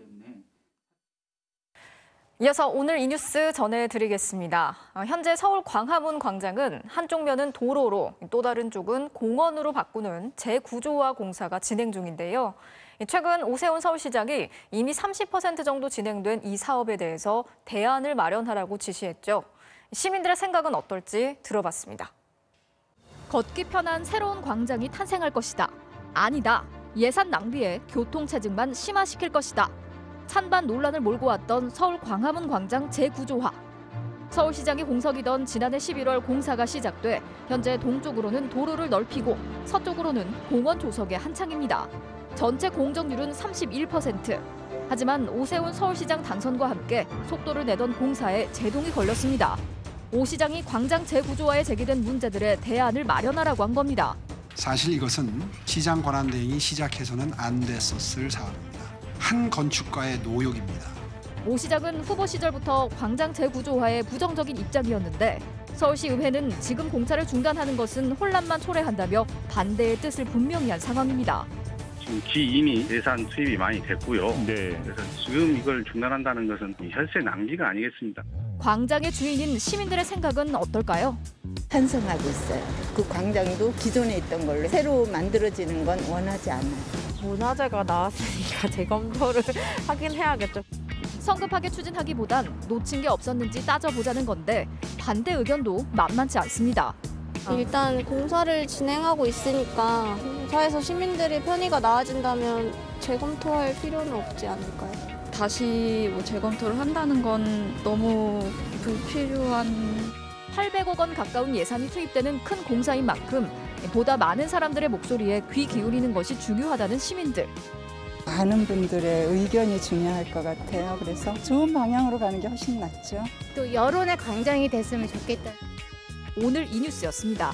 이어서 오늘 이 뉴스 전해드리겠습니다. 현재 서울 광화문 광장은 한쪽 면은 도로로, 또 다른 쪽은 공원으로 바꾸는 재구조화 공사가 진행 중인데요. 최근 오세훈 서울시장이 이미 30% 정도 진행된 이 사업에 대해서 대안을 마련하라고 지시했죠. 시민들의 생각은 어떨지 들어봤습니다. 걷기 편한 새로운 광장이 탄생할 것이다. 아니다. 예산 낭비에 교통체증만 심화시킬 것이다. 찬반 논란을 몰고 왔던 서울 광화문 광장 재구조화. 서울시장이 공석이던 지난해 11월 공사가 시작돼 현재 동쪽으로는 도로를 넓히고 서쪽으로는 공원 조성에 한창입니다. 전체 공정률은 31%. 하지만 오세훈 서울시장 당선과 함께 속도를 내던 공사에 제동이 걸렸습니다. 오 시장이 광장 재구조화에 제기된 문제들의 대안을 마련하라고 한 겁니다. 사실 이것은 시장 권한대행이 시작해서는 안 됐었을 사업입니다. 한 건축가의 노역입니다. 오 시장은 후보 시절부터 광장 재구조화에 부정적인 입장이었는데, 서울시의회는 지금 공사를 중단하는 것은 혼란만 초래한다며 반대의 뜻을 분명히 한 상황입니다. 지금 이미 예산 투입이 많이 됐고요. 그래서 지금 이걸 중단한다는 것은 혈세 낭비가 아니겠습니까? 광장의 주인인 시민들의 생각은 어떨까요? 찬성하고 있어요. 그 광장도 기존에 있던 걸로 새로 만들어지는 건 원하지 않아요. 문화재가 나왔으니까 재검토를 하긴 해야겠죠. 성급하게 추진하기보단 놓친 게 없었는지 따져보자는 건데, 반대 의견도 만만치 않습니다. 일단 공사를 진행하고 있으니까 공사에서 시민들의 편의가 나아진다면 재검토할 필요는 없지 않을까요? 다시 재검토를 한다는 건 너무 불필요한. 800억 원 가까운 예산이 투입되는 큰 공사인 만큼 보다 많은 사람들의 목소리에 귀 기울이는 것이 중요하다는 시민들. 많은 분들의 의견이 중요할 것 같아요. 그래서 좋은 방향으로 가는 게 훨씬 낫죠. 또 여론의 광장이 됐으면 좋겠다. 오늘 이 뉴스였습니다.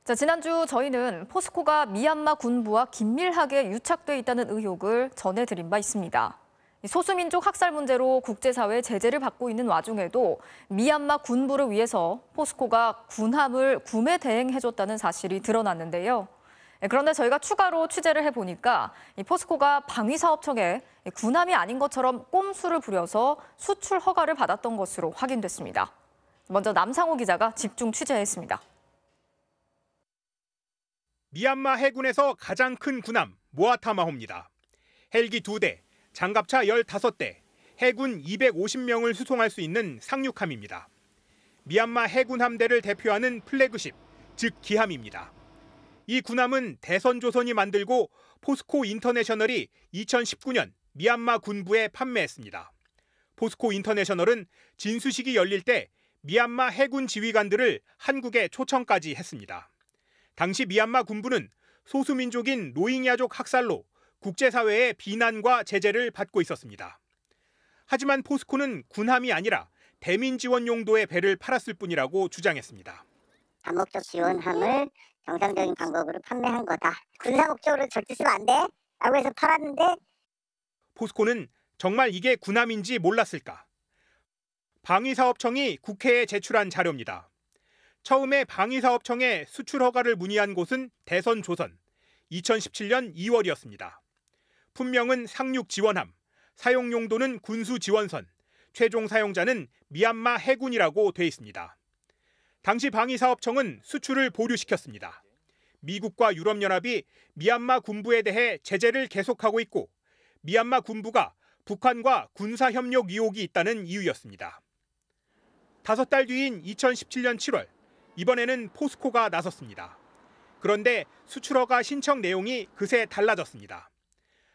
자, 지난주 저희는 포스코가 미얀마 군부와 긴밀하게 유착돼 있다는 의혹을 전해드린 바 있습니다. 소수민족 학살 문제로 국제사회 제재를 받고 있는 와중에도 미얀마 군부를 위해서 포스코가 군함을 구매 대행해줬다는 사실이 드러났는데요. 그런데 저희가 추가로 취재를 해보니까 포스코가 방위사업청에 군함이 아닌 것처럼 꼼수를 부려서 수출 허가를 받았던 것으로 확인됐습니다. 먼저 남상호 기자가 집중 취재했습니다. 미얀마 해군에서 가장 큰 군함 모아타마호입니다. 헬기 2대, 장갑차 15대, 해군 250명을 수송할 수 있는 상륙함입니다. 미얀마 해군 함대를 대표하는 플래그십, 즉 기함입니다. 이 군함은 대선조선이 만들고 포스코 인터내셔널이 2019년 미얀마 군부에 판매했습니다. 포스코 인터내셔널은 진수식이 열릴 때 미얀마 해군 지휘관들을 한국에 초청까지 했습니다. 당시 미얀마 군부는 소수민족인 로힝야족 학살로 국제사회의 비난과 제재를 받고 있었습니다. 하지만 포스코는 군함이 아니라 대민 지원 용도의 배를 팔았을 뿐이라고 주장했습니다. 다목적 지원함을 정상적인 방법으로 판매한 거다. 군사 목적으로 절대 쓰면 안 돼. 라고 해서 팔았는데 포스코는 정말 이게 군함인지 몰랐을까? 방위사업청이 국회에 제출한 자료입니다. 처음에 방위사업청에 수출 허가를 문의한 곳은 대선조선, 2017년 2월이었습니다. 품명은 상륙지원함, 사용 용도는 군수지원선, 최종 사용자는 미얀마 해군이라고 돼 있습니다. 당시 방위사업청은 수출을 보류시켰습니다. 미국과 유럽연합이 미얀마 군부에 대해 제재를 계속하고 있고 미얀마 군부가 북한과 군사협력 의혹이 있다는 이유였습니다. 5달 뒤인 2017년 7월, 이번에는 포스코가 나섰습니다. 그런데 수출허가 신청 내용이 그새 달라졌습니다.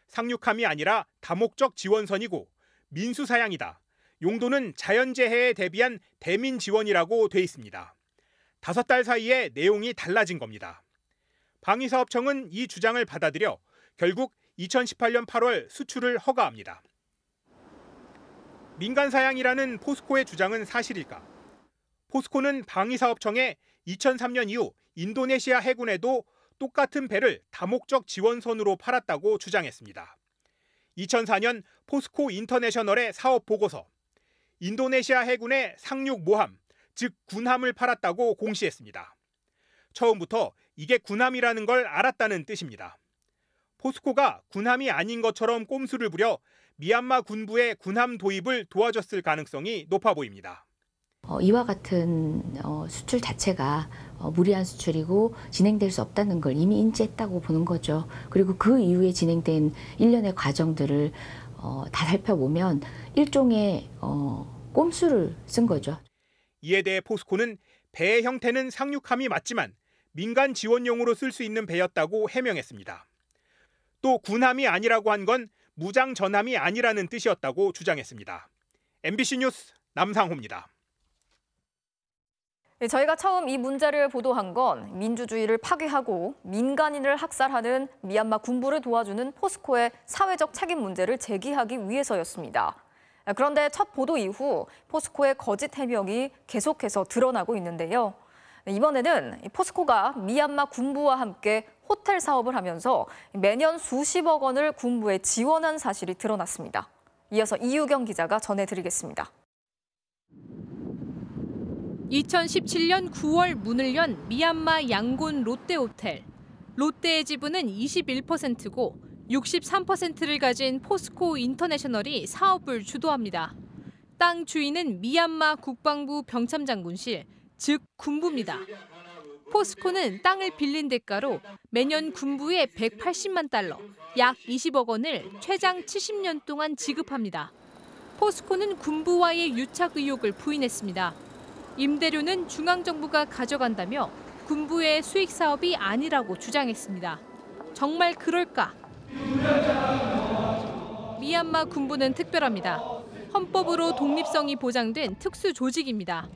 상륙함이 아니라 다목적 지원선이고 민수사양이다. 용도는 자연재해에 대비한 대민 지원이라고 돼 있습니다. 5달 사이에 내용이 달라진 겁니다. 방위사업청은 이 주장을 받아들여 결국 2018년 8월 수출을 허가합니다. 민간사양이라는 포스코의 주장은 사실일까? 포스코는 방위사업청에 2003년 이후 인도네시아 해군에도 똑같은 배를 다목적 지원선으로 팔았다고 주장했습니다. 2004년 포스코 인터내셔널의 사업 보고서, 인도네시아 해군의 상륙 모함, 즉 군함을 팔았다고 공시했습니다. 처음부터 이게 군함이라는 걸 알았다는 뜻입니다. 포스코가 군함이 아닌 것처럼 꼼수를 부려 미얀마 군부의 군함 도입을 도와줬을 가능성이 높아 보입니다. 이와 같은 수출 자체가 무리한 수출이고 진행될 수 없다는 걸 이미 인지했다고 보는 거죠. 그리고 그 이후에 진행된 일련의 과정들을 다 살펴보면 일종의 꼼수를 쓴 거죠. 이에 대해 포스코는 배의 형태는 상륙함이 맞지만 민간 지원용으로 쓸 수 있는 배였다고 해명했습니다. 또 군함이 아니라고 한 건 무장 전함이 아니라는 뜻이었다고 주장했습니다. MBC 뉴스 남상호입니다. 저희가 처음 이 문제를 보도한 건 민주주의를 파괴하고 민간인을 학살하는 미얀마 군부를 도와주는 포스코의 사회적 책임 문제를 제기하기 위해서였습니다. 그런데 첫 보도 이후 포스코의 거짓 해명이 계속해서 드러나고 있는데요. 이번에는 포스코가 미얀마 군부와 함께 호텔 사업을 하면서 매년 수십억 원을 군부에 지원한 사실이 드러났습니다. 이어서 이유경 기자가 전해드리겠습니다. 2017년 9월 문을 연 미얀마 양곤 롯데호텔. 롯데의 지분은 21%고 63%를 가진 포스코 인터내셔널이 사업을 주도합니다. 땅 주인은 미얀마 국방부 병참장군실, 즉 군부입니다. 포스코는 땅을 빌린 대가로 매년 군부에 180만 달러, 약 20억 원을 최장 70년 동안 지급합니다. 포스코는 군부와의 유착 의혹을 부인했습니다. 임대료는 중앙정부가 가져간다며 군부의 수익 사업이 아니라고 주장했습니다. 정말 그럴까? 미얀마 군부는 특별합니다. 헌법으로 독립성이 보장된 특수 조직입니다.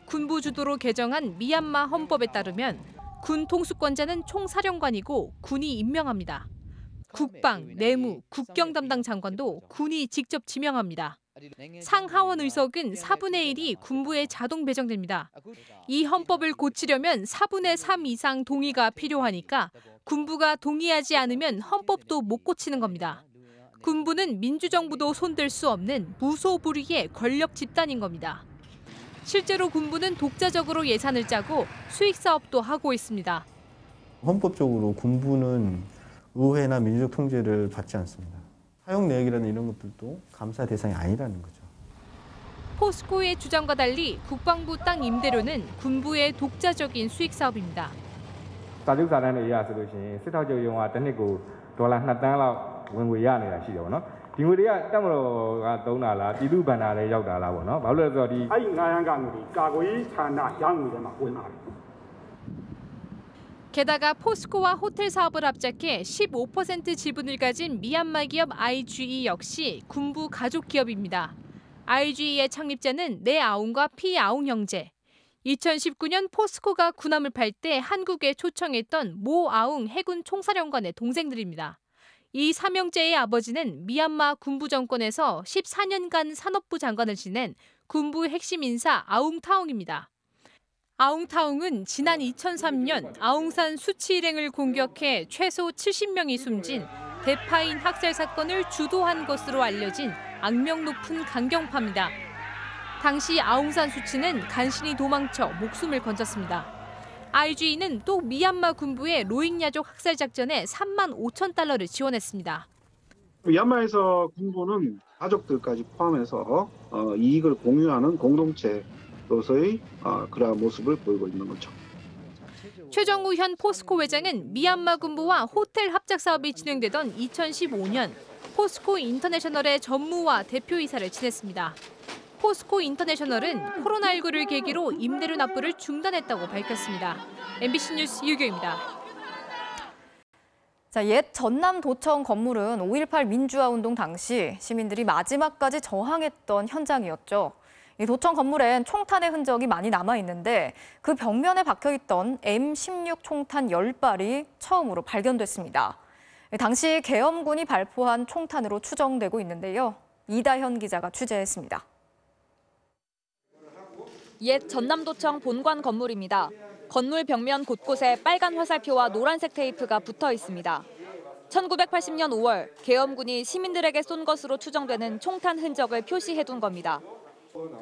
군부 주도로 개정한 미얀마 헌법에 따르면 군 통수권자는 총사령관이고 군이 임명합니다. 국방, 내무, 국경 담당 장관도 군이 직접 지명합니다. 상하원 의석은 4분의 1이 군부에 자동 배정됩니다. 이 헌법을 고치려면 4분의 3 이상 동의가 필요하니까 군부가 동의하지 않으면 헌법도 못 고치는 겁니다. 군부는 민주정부도 손댈 수 없는 무소불위의 권력 집단인 겁니다. 실제로 군부는 독자적으로 예산을 짜고 수익 사업도 하고 있습니다. 헌법적으로 군부는 의회나 민주적 통제를 받지 않습니다. 사용 내역이라는 이런 것들도 감사 대상이 아니라는 거죠. 포스코의 주장과 달리 국방부 땅 임대료는 군부의 독자적인 수익 사업입니다. 사주사단에 의하면 스타적용화 단위고 $2 လောက်ဝင်ငွေရနေတာရှိတယ်ပေါ့နော်။ဒီငွေတွေကတပ်မတော်ကသုံးတာလားပြည်သူ့ဘဏ္ဍာထဲရောက်တာလားပေါ့နော်။ဘာလို့လဲဆိုတော့ဒီအဲ့ဒီငါးရန်ကငွေကာကွယ်ရေးဌာနရန်ငွေထဲမှာဝင်ပါတယ်။ 게다가 포스코와 호텔 사업을 합작해 15% 지분을 가진 미얀마 기업 IGE 역시 군부 가족 기업입니다. IGE의 창립자는 네 아웅과 피 아웅 형제. 2019년 포스코가 군함을 팔 때 한국에 초청했던 모 아웅 해군 총사령관의 동생들입니다. 이 삼형제의 아버지는 미얀마 군부 정권에서 14년간 산업부 장관을 지낸 군부 핵심 인사 아웅타웅입니다. 아웅타웅은 지난 2003년 아웅산 수치 일행을 공격해 최소 70명이 숨진 대파인 학살 사건을 주도한 것으로 알려진 악명 높은 강경파입니다. 당시 아웅산 수치는 간신히 도망쳐 목숨을 건졌습니다. IGE는 또 미얀마 군부의 로힝야족 학살 작전에 $35,000를 지원했습니다. 미얀마에서 군부는 가족들까지 포함해서 이익을 공유하는 공동체로서의 그러한 모습을 보이고 있는 거죠. 최정우 현 포스코 회장은 미얀마 군부와 호텔 합작 사업이 진행되던 2015년 포스코 인터내셔널의 전무와 대표이사를 지냈습니다. 포스코 인터내셔널은 코로나19를 계기로 임대료 납부를 중단했다고 밝혔습니다. MBC 뉴스 유경입니다. 자, 옛 전남도청 건물은 5.18 민주화 운동 당시 시민들이 마지막까지 저항했던 현장이었죠. 이 도청 건물엔 총탄의 흔적이 많이 남아 있는데 그 벽면에 박혀있던 M16 총탄 10발이 처음으로 발견됐습니다. 당시 계엄군이 발포한 총탄으로 추정되고 있는데요. 이다현 기자가 취재했습니다. 옛 전남도청 본관 건물입니다. 건물 벽면 곳곳에 빨간 화살표와 노란색 테이프가 붙어 있습니다. 1980년 5월 계엄군이 시민들에게 쏜 것으로 추정되는 총탄 흔적을 표시해둔 겁니다.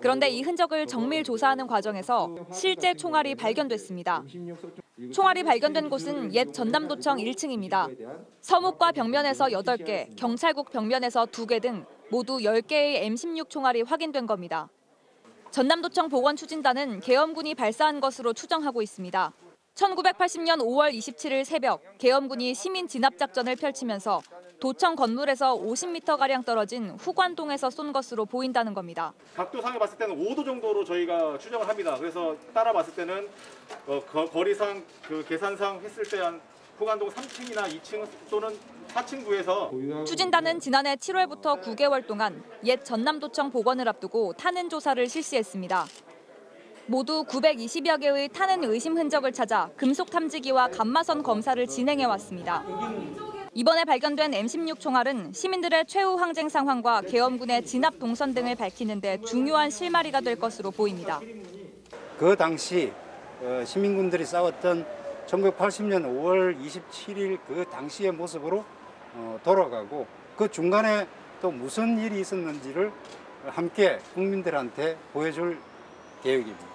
그런데 이 흔적을 정밀 조사하는 과정에서 실제 총알이 발견됐습니다. 총알이 발견된 곳은 옛 전남도청 1층입니다. 서목과 벽면에서 8개, 경찰국 벽면에서 2개 등 모두 10개의 M16 총알이 확인된 겁니다. 전남도청 보건추진단은 계엄군이 발사한 것으로 추정하고 있습니다. 1980년 5월 27일 새벽 계엄군이 시민 진압 작전을 펼치면서 도청 건물에서 50m가량 떨어진 후관동에서 쏜 것으로 보인다는 겁니다. 각도상에 봤을 때는 5도 정도로 저희가 추정을 합니다. 그래서 따라 봤을 때는 거리상 계산상 했을 때 한 후관동 3층이나 2층 또는 4층구에서 추진단은 지난해 7월부터 9개월 동안 옛 전남도청 복원을 앞두고 탄흔 조사를 실시했습니다. 모두 920여 개의 탄흔 의심 흔적을 찾아 금속 탐지기와 감마선 검사를 진행해왔습니다. 이번에 발견된 M16 총알은 시민들의 최후 항쟁 상황과 계엄군의 진압 동선 등을 밝히는 데 중요한 실마리가 될 것으로 보입니다. 그 당시 시민군들이 싸웠던 1980년 5월 27일 그 당시의 모습으로 돌아가고 그 중간에 또 무슨 일이 있었는지를 함께 국민들한테 보여줄 계획입니다.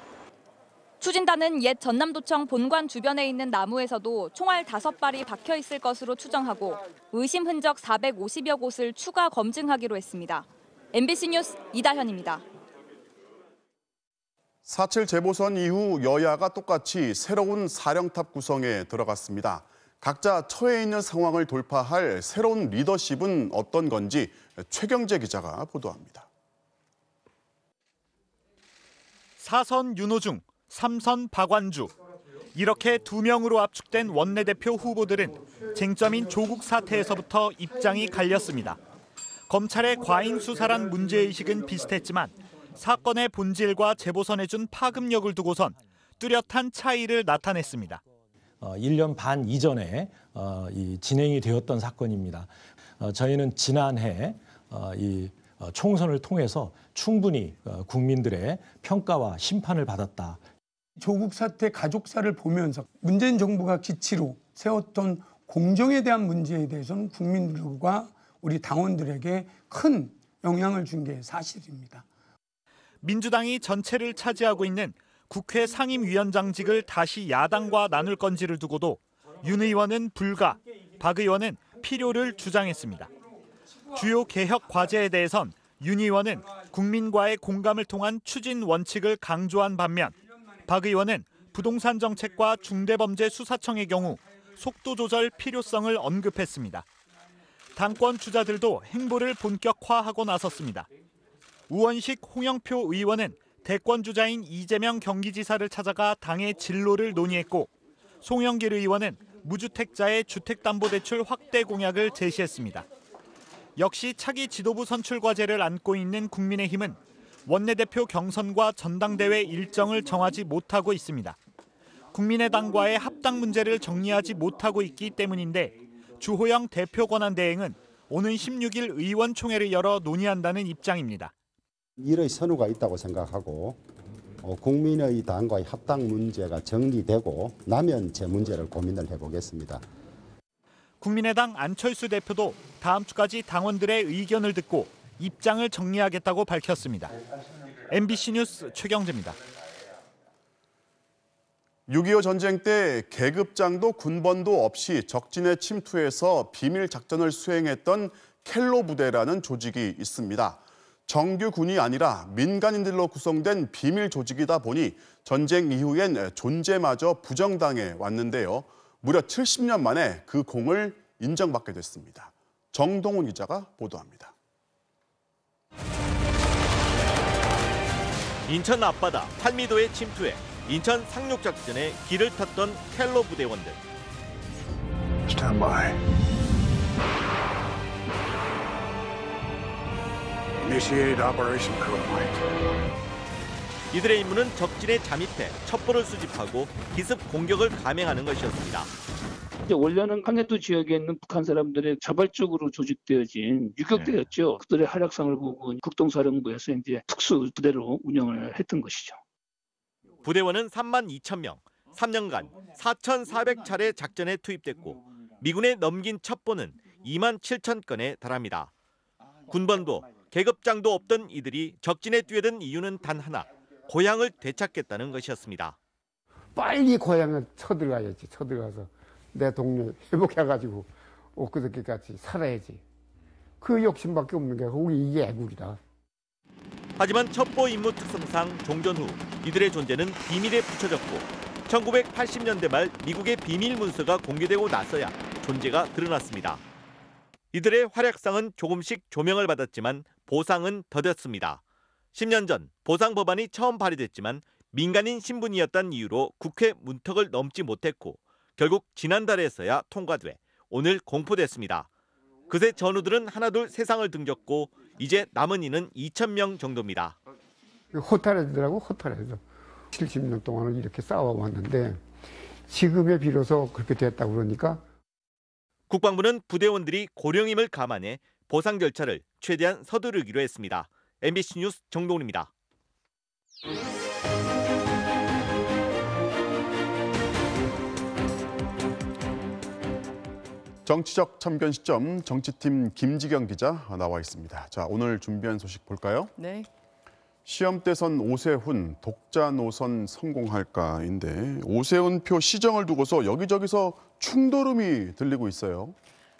추진단은 옛 전남도청 본관 주변에 있는 나무에서도 총알 5발이 박혀 있을 것으로 추정하고 의심 흔적 450여 곳을 추가 검증하기로 했습니다. MBC 뉴스 이다현입니다. 4.7 재보선 이후 여야가 똑같이 새로운 사령탑 구성에 들어갔습니다. 각자 처해 있는 상황을 돌파할 새로운 리더십은 어떤 건지 최경재 기자가 보도합니다. 4선 윤호중, 3선 박완주. 이렇게 2명으로 압축된 원내대표 후보들은 쟁점인 조국 사태에서부터 입장이 갈렸습니다. 검찰의 과잉 수사란 문제의식은 비슷했지만 사건의 본질과 재보선에 준 파급력을 두고선 뚜렷한 차이를 나타냈습니다. 1년 반 이전에 진행이 되었던 사건입니다. 저희는 지난해 이 총선을 통해서 충분히 국민들의 평가와 심판을 받았다. 조국 사태 가족사를 보면서 문재인 정부가 기치로 세웠던 공정에 대한 문제에 대해서는 국민들과 우리 당원들에게 큰 영향을 준 게 사실입니다. 민주당이 전체를 차지하고 있는 국회 상임위원장직을 다시 야당과 나눌 건지를 두고도 윤 의원은 불가, 박 의원은 필요를 주장했습니다. 주요 개혁 과제에 대해선 윤 의원은 국민과의 공감을 통한 추진 원칙을 강조한 반면 박 의원은 부동산 정책과 중대범죄 수사청의 경우 속도 조절 필요성을 언급했습니다. 당권 주자들도 행보를 본격화하고 나섰습니다. 우원식 홍영표 의원은 대권 주자인 이재명 경기지사를 찾아가 당의 진로를 논의했고 송영길 의원은 무주택자의 주택담보대출 확대 공약을 제시했습니다. 역시 차기 지도부 선출 과제를 안고 있는 국민의힘은 원내대표 경선과 전당대회 일정을 정하지 못하고 있습니다. 국민의당과의 합당 문제를 정리하지 못하고 있기 때문인데 주호영 대표 권한대행은 오는 16일 의원총회를 열어 논의한다는 입장입니다. 일의 선후가 있다고 생각하고 국민의 당과의 합당 문제가 정리되고 나면 제 문제를 고민을 해보겠습니다. 국민의당 안철수 대표도 다음 주까지 당원들의 의견을 듣고 입장을 정리하겠다고 밝혔습니다. MBC 뉴스 최경재입니다. 6.25 전쟁 때 계급장도 군번도 없이 적진에 침투해서 비밀 작전을 수행했던 켈로 부대라는 조직이 있습니다. 정규군이 아니라 민간인들로 구성된 비밀 조직이다 보니 전쟁 이후엔 존재마저 부정당해 왔는데요. 무려 70년 만에 그 공을 인정받게 됐습니다. 정동훈 기자가 보도합니다. 인천 앞바다 팔미도에 침투해 인천 상륙작전에 길을 탔던 켈로 부대원들. Stand by. Initiate Operation Coolpoint. 이들의 임무는 적진에 잠입해 첩보를 수집하고 기습 공격을 감행하는 것이었습니다. 원래는 항해도 지역에 있는 북한 사람들의 자발적으로 조직되어진 유격대였죠. 그들의 활약상을 보고 국동사령부에서 이제 특수 부대로 운영을 했던 것이죠. 부대원은 3만 2천 명, 3년간 4,400차례 작전에 투입됐고 미군에 넘긴 첩보는 2만 7천 건에 달합니다. 군번도 계급장도 없던 이들이 적진에 뛰어든 이유는 단 하나, 고향을 되찾겠다는 것이었습니다. 빨리 고향을 쳐들어가야지. 쳐들어가서 내 동네 회복해가지고 엊그저께까지 살아야지. 그 욕심밖에 없는 게 우리 이게 애국이다. 하지만 첩보 임무 특성상 종전 후 이들의 존재는 비밀에 붙여졌고 1980년대 말 미국의 비밀 문서가 공개되고 나서야 존재가 드러났습니다. 이들의 활약상은 조금씩 조명을 받았지만 보상은 더뎠습니다. 10년 전 보상 법안이 처음 발의됐지만 민간인 신분이었다는 이유로 국회 문턱을 넘지 못했고 결국 지난달에서야 통과돼 오늘 공포됐습니다. 그새 전우들은 하나둘 세상을 등졌고 이제 남은 이는 2,000명 정도입니다. 허탈해지더라고, 허탈해서. 70년 동안은 이렇게 싸워왔는데 지금에 비로소 그렇게 됐다고 그러니까. 국방부는 부대원들이 고령임을 감안해 보상 절차를 최대한 서두르기로 했습니다. MBC 뉴스 정동훈입니다. 정치적 참견 시점 정치팀 김지경 기자 나와 있습니다. 자, 오늘 준비한 소식 볼까요? 네. 시험대선 오세훈 독자 노선 성공할까인데 오세훈 표 시정을 두고서 여기저기서 충돌음이 들리고 있어요.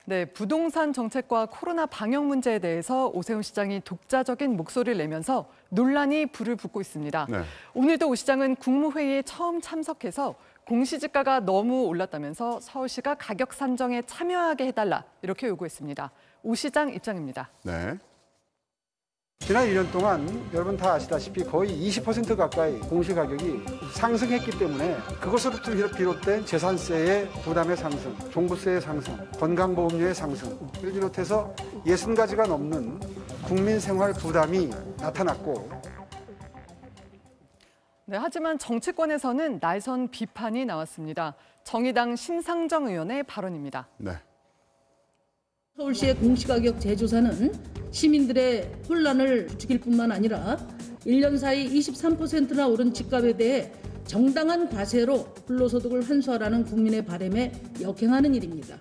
네, 부동산 정책과 코로나 방역 문제에 대해서 오세훈 시장이 독자적인 목소리를 내면서 논란이 불을 붙고 있습니다. 네. 오늘도 오 시장은 국무회의에 처음 참석해서 공시지가가 너무 올랐다면서 서울시가 가격 산정에 참여하게 해달라 이렇게 요구했습니다. 오 시장 입장입니다. 네. 지난 1년 동안 여러분 다 아시다시피 거의 20% 가까이 공시가격이 상승했기 때문에 그것으로부터 비롯된 재산세의 부담의 상승, 종부세의 상승, 건강보험료의 상승을 비롯해서 60가지가 넘는 국민 생활 부담이 나타났고 네, 하지만 정치권에서는 날선 비판이 나왔습니다. 정의당 심상정 의원의 발언입니다. 네. 서울시의 공시가격 재조사는 시민들의 혼란을 부추길 뿐만 아니라 1년 사이 23%나 오른 집값에 대해 정당한 과세로 불로소득을 환수하라는 국민의 바람에 역행하는 일입니다.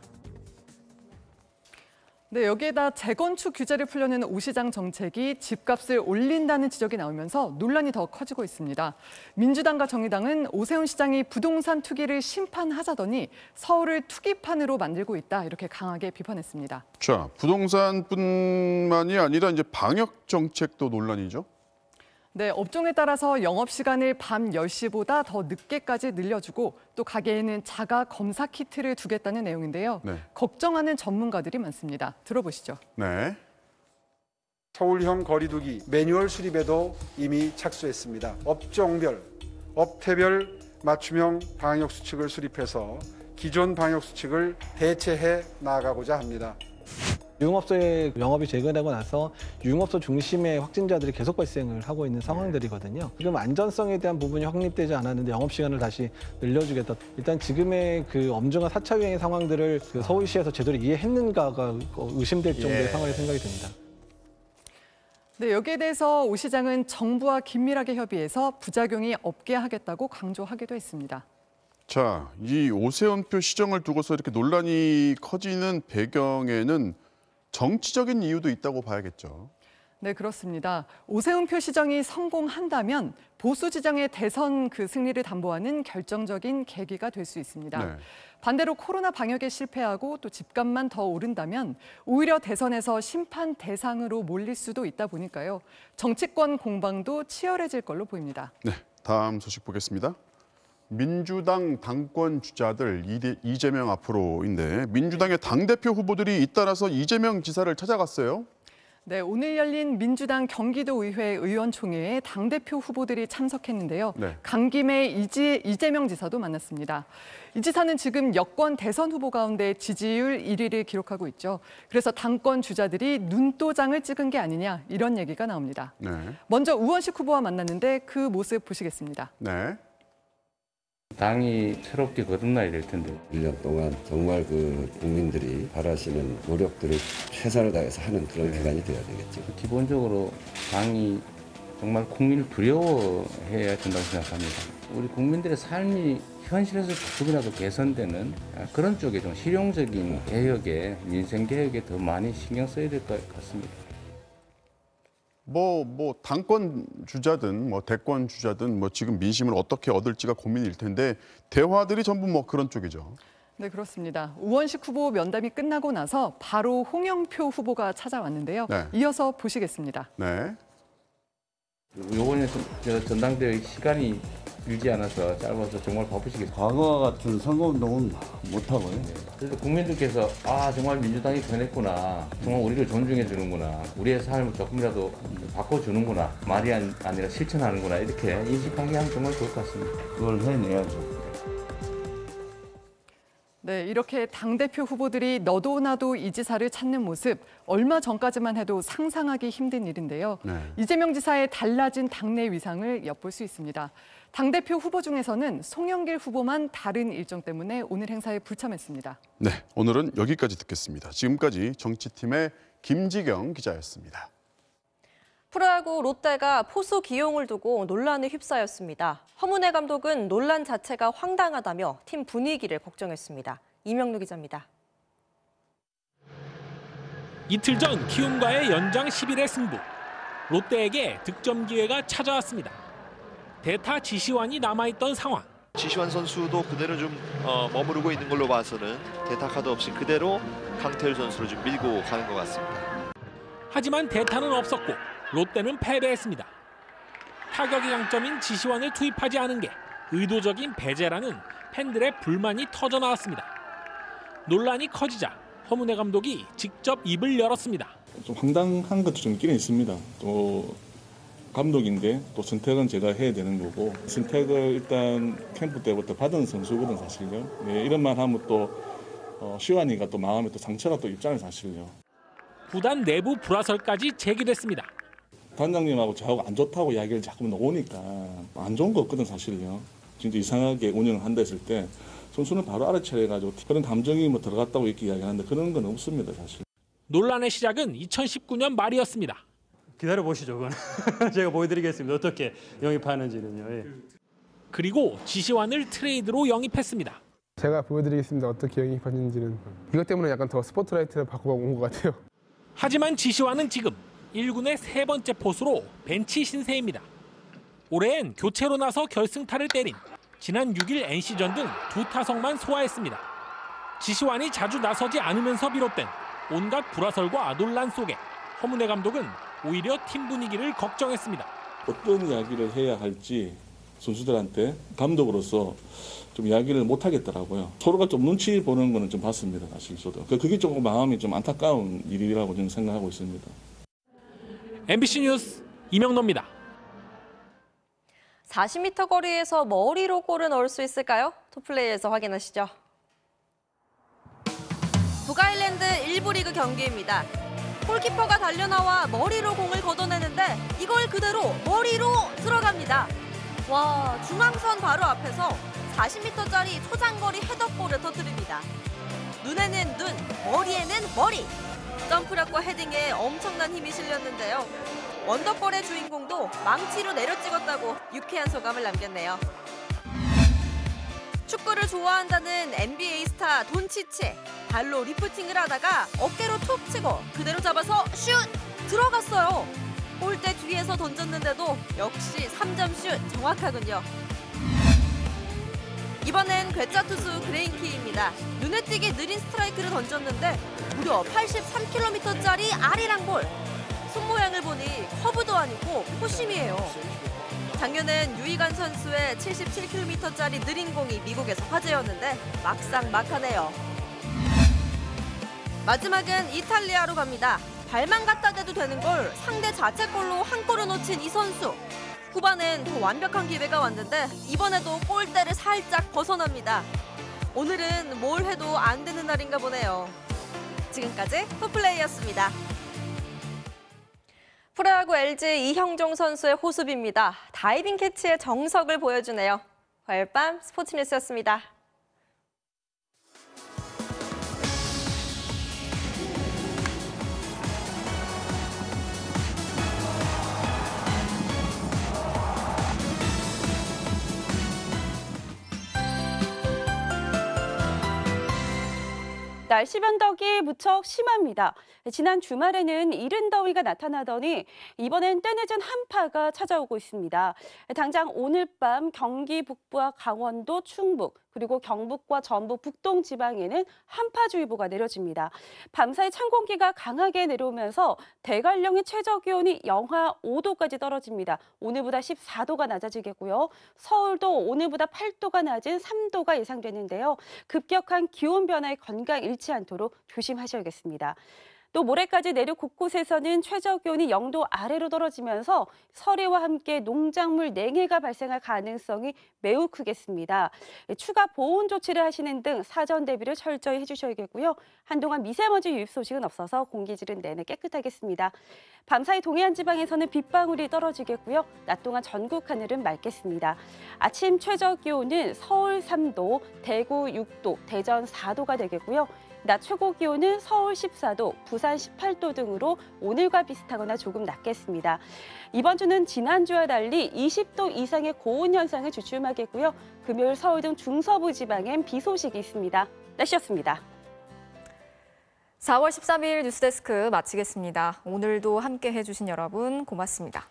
네, 여기에다 재건축 규제를 풀려는 오 시장 정책이 집값을 올린다는 지적이 나오면서 논란이 더 커지고 있습니다. 민주당과 정의당은 오세훈 시장이 부동산 투기를 심판하자더니 서울을 투기판으로 만들고 있다, 이렇게 강하게 비판했습니다. 자, 부동산뿐만이 아니라 이제 방역 정책도 논란이죠. 네, 업종에 따라서 영업시간을 밤 10시보다 더 늦게까지 늘려주고 또 가게에는 자가 검사 키트를 두겠다는 내용인데요. 네. 걱정하는 전문가들이 많습니다. 들어보시죠. 네. 서울형 거리두기 매뉴얼 수립에도 이미 착수했습니다. 업종별, 업태별 맞춤형 방역 수칙을 수립해서 기존 방역 수칙을 대체해 나아가고자 합니다. 유흥업소의 영업이 재개되고 나서 유흥업소 중심의 확진자들이 계속 발생을 하고 있는 상황들이거든요. 지금 안전성에 대한 부분이 확립되지 않았는데 영업시간을 다시 늘려주겠다. 일단 지금의 그 엄중한 4차 유행의 상황들을 그 서울시에서 제대로 이해했는가가 의심될 정도의 상황이 생각이 듭니다. 네, 여기에 대해서 오 시장은 정부와 긴밀하게 협의해서 부작용이 없게 하겠다고 강조하기도 했습니다. 자, 이 오세훈표 시정을 두고서 이렇게 논란이 커지는 배경에는 정치적인 이유도 있다고 봐야겠죠. 네, 그렇습니다. 오세훈표 시정이 성공한다면 보수 지정의 대선 그 승리를 담보하는 결정적인 계기가 될 수 있습니다. 네. 반대로 코로나 방역에 실패하고 또 집값만 더 오른다면 오히려 대선에서 심판 대상으로 몰릴 수도 있다 보니까요. 정치권 공방도 치열해질 걸로 보입니다. 네, 다음 소식 보겠습니다. 민주당 당권 주자들 이재명 앞으로인데 민주당의 당대표 후보들이 잇따라서 이재명 지사를 찾아갔어요. 네, 오늘 열린 민주당 경기도의회 의원총회에 당대표 후보들이 참석했는데요. 네. 강김의 이재명 지사도 만났습니다. 이 지사는 지금 여권 대선 후보 가운데 지지율 1위를 기록하고 있죠. 그래서 당권 주자들이 눈도장을 찍은 게 아니냐, 이런 얘기가 나옵니다. 네. 먼저 우원식 후보와 만났는데 그 모습 보시겠습니다. 네. 당이 새롭게 거듭나야 될 텐데 1년 동안 정말 그 국민들이 바라시는 노력들을 최선을 다해서 하는 그런 기간이 되어야 되겠죠. 기본적으로 당이 정말 국민을 두려워해야 된다고 생각합니다. 우리 국민들의 삶이 현실에서 조금이라도 개선되는 그런 쪽에 좀 실용적인 개혁에, 민생 개혁에 더 많이 신경 써야 될 것 같습니다. 뭐 당권 주자든 뭐 대권 주자든 뭐 지금 민심을 어떻게 얻을지가 고민일 텐데 대화들이 전부 뭐 그런 쪽이죠. 네, 그렇습니다. 우원식 후보 면담이 끝나고 나서 바로 홍영표 후보가 찾아왔는데요. 네. 이어서 보시겠습니다. 네. 이번에 전당대회 시간이 길지 않아서 짧아서 정말 바쁘시겠습니다. 과거와 같은 선거운동은 못하고요. 그래서 국민들께서 정말 민주당이 변했구나, 정말 우리를 존중해 주는구나, 우리의 삶을 조금이라도 바꿔주는구나, 말이 아니라 실천하는구나, 이렇게 인식하게 하면 정말 좋을 것 같습니다. 그걸 해내야죠. 네, 이렇게 당대표 후보들이 너도 나도 이 지사를 찾는 모습, 얼마 전까지만 해도 상상하기 힘든 일인데요. 네. 이재명 지사의 달라진 당내 위상을 엿볼 수 있습니다. 당대표 후보 중에서는 송영길 후보만 다른 일정 때문에 오늘 행사에 불참했습니다. 네, 오늘은 여기까지 듣겠습니다. 지금까지 정치팀의 김지경 기자였습니다. 프로야구 롯데가 포수 기용을 두고 논란에 휩싸였습니다. 허문회 감독은 논란 자체가 황당하다며 팀 분위기를 걱정했습니다. 이명루 기자입니다. 이틀 전 키움과의 연장 11회 승부. 롯데에게 득점 기회가 찾아왔습니다. 대타 지시환이 남아있던 상황. 지시환 선수도 그대로 좀 머무르고 있는 걸로 봐서는 대타 카드 없이 그대로 강태일 선수를 좀 밀고 가는 것 같습니다. 하지만 대타는 없었고 롯데는 패배했습니다. 타격의 강점인 지시환을 투입하지 않은 게 의도적인 배제라는 팬들의 불만이 터져나왔습니다. 논란이 커지자 허문회 감독이 직접 입을 열었습니다. 좀 황당한 것도 좀 있긴 있습니다. 또 감독인데 또 선택은 제가 해야 되는 거고 선택을 일단 캠프 때부터 받은 선수거든 사실요. 네, 이런 말 하면 또 시환이가 또 마음에 또 상처가 또 입장에 사실요. 구단 내부 불화설까지 제기됐습니다. 단장님하고 저하고 안 좋다고 이야기를 자꾸 나오니까 안 좋은 거 없거든 사실요. 진짜 이상하게 운영을 한다 했을 때 선수는 바로 알아차려가지고 그런 감정이 뭐 들어갔다고 이렇게 이야기하는데 그런 건 없습니다 사실. 논란의 시작은 2019년 말이었습니다. 기다려보시죠. 그건 제가 보여드리겠습니다. 어떻게 영입하는지는요. 예. 그리고 지시환을 트레이드로 영입했습니다. 제가 보여드리겠습니다. 어떻게 영입하는지는. 이것 때문에 약간 더 스포트라이트를 받고 온 것 같아요. 하지만 지시환은 지금 1군의 3번째 포수로 벤치 신세입니다. 올해엔 교체로 나서 결승타를 때린 지난 6일 NC전 등 2타석만 소화했습니다. 지시환이 자주 나서지 않으면서 비롯된 온갖 불화설과 논란 속에 허문회 감독은 오히려 팀 분위기를 걱정했습니다. 어떤 이야기를 해야 할지 선수들한테 감독으로서 좀 이야기를 못 하겠더라고요. 서로가 좀 눈치 보는 거는 좀 봤습니다. 사실 저도. 그게 조금 마음이 좀 안타까운 일이라고 저는 생각하고 있습니다. MBC 뉴스 이명노입니다. 40m 거리에서 머리로 골을 넣을 수 있을까요? 투플레이에서 확인하시죠. 북아일랜드 1부 리그 경기입니다. 골키퍼가 달려나와 머리로 공을 걷어내는데 이걸 그대로 머리로 들어갑니다. 와, 중앙선 바로 앞에서 40m짜리 초장거리 헤더볼을 터뜨립니다. 눈에는 눈, 머리에는 머리. 점프력과 헤딩에 엄청난 힘이 실렸는데요. 원더골의 주인공도 망치로 내려 찍었다고 유쾌한 소감을 남겼네요. 축구를 좋아한다는 NBA 스타 돈치치. 발로 리프팅을 하다가 어깨로 툭 치고 그대로 잡아서 슛! 들어갔어요. 골대 뒤에서 던졌는데도 역시 3점 슛 정확하군요. 이번엔 괴짜 투수 그레인키입니다. 눈에 띄게 느린 스트라이크를 던졌는데 무려 83km짜리 아리랑 볼. 손 모양을 보니 커브도 아니고 포심이에요. 작년엔 유이간 선수의 77km짜리 느린 공이 미국에서 화제였는데 막상 막하네요. 마지막은 이탈리아로 갑니다. 발만 갖다 대도 되는 걸 상대 자책골로 한 골을 놓친 이 선수. 후반엔 더 완벽한 기회가 왔는데 이번에도 골대를 살짝 벗어납니다. 오늘은 뭘 해도 안 되는 날인가 보네요. 지금까지 투플레이였습니다. 프로야구 LG 이형종 선수의 호수비입니다. 다이빙 캐치의 정석을 보여주네요. 화요일 밤 스포츠 뉴스였습니다. 날씨 변덕이 무척 심합니다. 지난 주말에는 이른 더위가 나타나더니 이번엔 때늦은 한파가 찾아오고 있습니다. 당장 오늘 밤 경기 북부와 강원도, 충북, 그리고 경북과 전북 북동 지방에는 한파주의보가 내려집니다. 밤사이 찬 공기가 강하게 내려오면서 대관령의 최저 기온이 영하 5도까지 떨어집니다. 오늘보다 14도가 낮아지겠고요. 서울도 오늘보다 8도가 낮은 3도가 예상되는데요. 급격한 기온 변화에 건강 잃지 않도록 조심하셔야겠습니다. 또 모레까지 내륙 곳곳에서는 최저 기온이 0도 아래로 떨어지면서 서리와 함께 농작물 냉해가 발생할 가능성이 매우 크겠습니다. 추가 보온 조치를 하시는 등 사전 대비를 철저히 해주셔야겠고요. 한동안 미세먼지 유입 소식은 없어서 공기질은 내내 깨끗하겠습니다. 밤사이 동해안 지방에서는 빗방울이 떨어지겠고요. 낮 동안 전국 하늘은 맑겠습니다. 아침 최저 기온은 서울 3도, 대구 6도, 대전 4도가 되겠고요. 낮 최고 기온은 서울 14도, 부산 18도 등으로 오늘과 비슷하거나 조금 낮겠습니다. 이번 주는 지난주와 달리 20도 이상의 고온 현상을 주춤하겠고요. 금요일 서울 등 중서부 지방엔 비 소식이 있습니다. 날씨였습니다. 4월 13일 뉴스데스크 마치겠습니다. 오늘도 함께해 주신 여러분 고맙습니다.